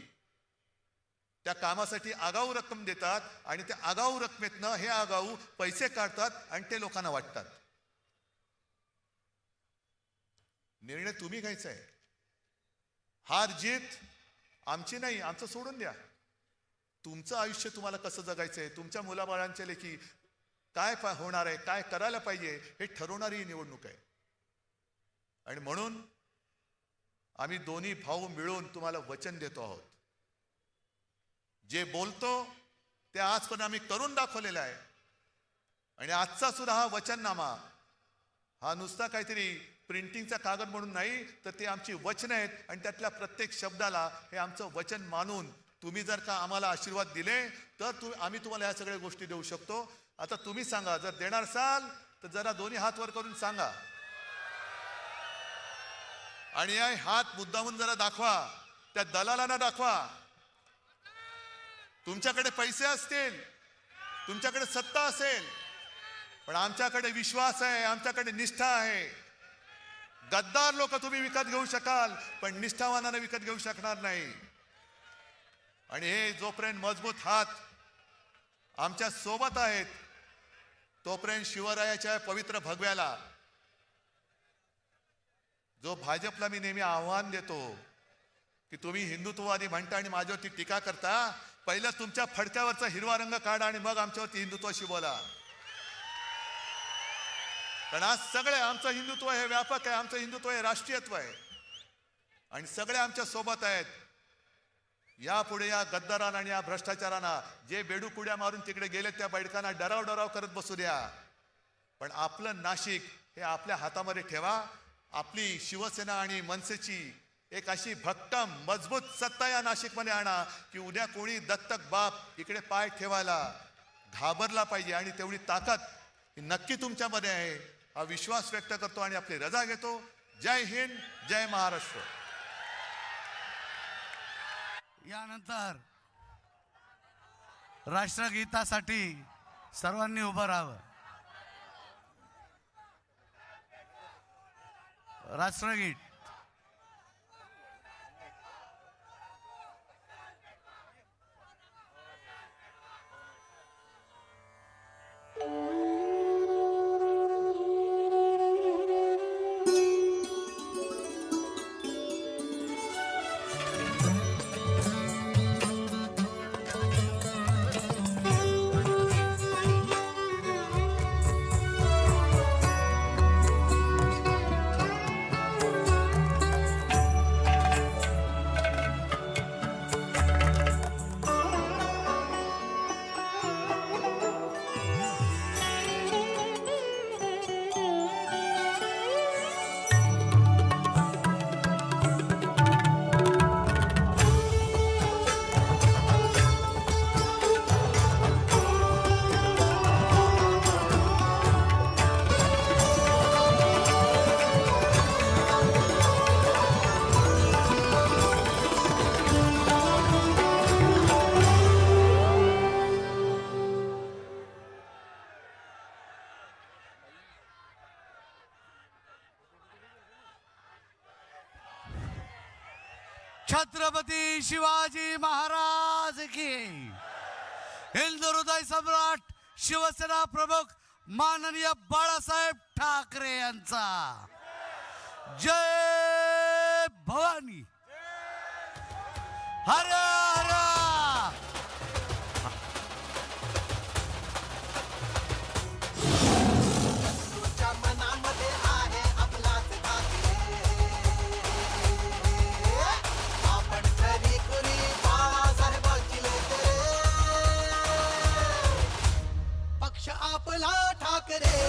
त्या कामासाठी आगाऊ रक्कम देतात, आणि त्या आगाऊ रकमेतनं हे आगाऊ पैसे काढतात आणि ते लोकांना वाटतात. निर्णय तुम्ही घ्यायचा आहे. हार जीत आमची नाही, आमचं सोडून द्या. तुमचं आयुष्य तुम्हाला कसं जगायचंय, तुमच्या मुलाबाळांच्या लेखी काय होणार आहे, काय करायला पाहिजे, हे ठरवणारी ही निवडणूक आहे. आणि म्हणून आम्ही दोन्ही भाऊ मिळून तुम्हाला वचन देतो आहोत. जे बोलतो ते आजपर्यंत आम्ही करून दाखवलेलं आहे. आणि आजचा सुद्धा हा वचननामा हा नुसता काहीतरी प्रिंटिंगचा कागद म्हणून नाही, तर ते आमची वचन आहेत. आणि त्यातल्या प्रत्येक शब्दाला हे आमचं वचन मानून तुम्ही जर का आम्हाला आशीर्वाद दिले तर आम्ही तुम्हाला या सगळ्या गोष्टी देऊ शकतो. आता तुम्ही सांगा, जर देणार असाल तर जरा दोन्ही हात वर करून सांगा. आणि या हात मुद्दामून जरा दाखवा, त्या दलालांना दाखवा. तुमच्याकडे पैसे असतील, तुमच्याकडे सत्ता असेल, पण आमच्याकडे विश्वास आहे, आमच्याकडे निष्ठा आहे. गद्दार लोक तुम्ही विकत घेऊ शकाल, पण निष्ठावानांना विकत घेऊ शकणार नाही. आणि हे जोपर्यंत मजबूत हात आमच्या सोबत आहेत, तोपर्यंत शिवरायाच्या पवित्र भगव्याला, जो भाजपला मी नेहमी आव्हान देतो की तुम्ही हिंदुत्ववादी म्हणता आणि माझ्यावरती टीका करता, पहिलं तुमच्या फडक्यावरचा हिरवा रंग काढा आणि मग आमच्यावरती हिंदुत्वाशी बोला. कारण आज सगळे आमचं हिंदुत्व हे व्यापक आहे, आमचं हिंदुत्व हे राष्ट्रीयत्व आहे, आणि सगळे आमच्या सोबत आहेत. यापुढे या गद्दारांना आणि या भ्रष्टाचारांना, जे बेडूकुड्या मारून तिकडे गेले त्या बैठकांना डराव करत बसू द्या. पण आपलं नाशिक हे आपल्या हातामध्ये ठेवा. आपली शिवसेना आणि मनसेची एक अशी भक्कम मजबूत सत्ता या नाशिकमध्ये आणा की उद्या कोणी दत्तक बाप इकडे पाय ठेवायला घाबरला पाहिजे. आणि तेवढी ताकद ही नक्की तुमच्यामध्ये आहे, हा विश्वास व्यक्त करतो आणि आपली रजा घेतो. जय हिंद, जय महाराष्ट्र. यानंतर राष्ट्रगीतासाठी सर्वांनी उभं राहावं. राष्ट्रगीत. छत्रपती शिवाजी महाराज की, हिंदू हृदय सम्राट शिवसेना प्रमुख माननीय बाळासाहेब ठाकरे यांचा जय भवानी, हर हर. तुझ्या मनामध्ये आहे आपलाच ठाकरे, आपण खरी खुरी बाळासाहेबांची लेकरे. पक्ष आपला ठाकरे.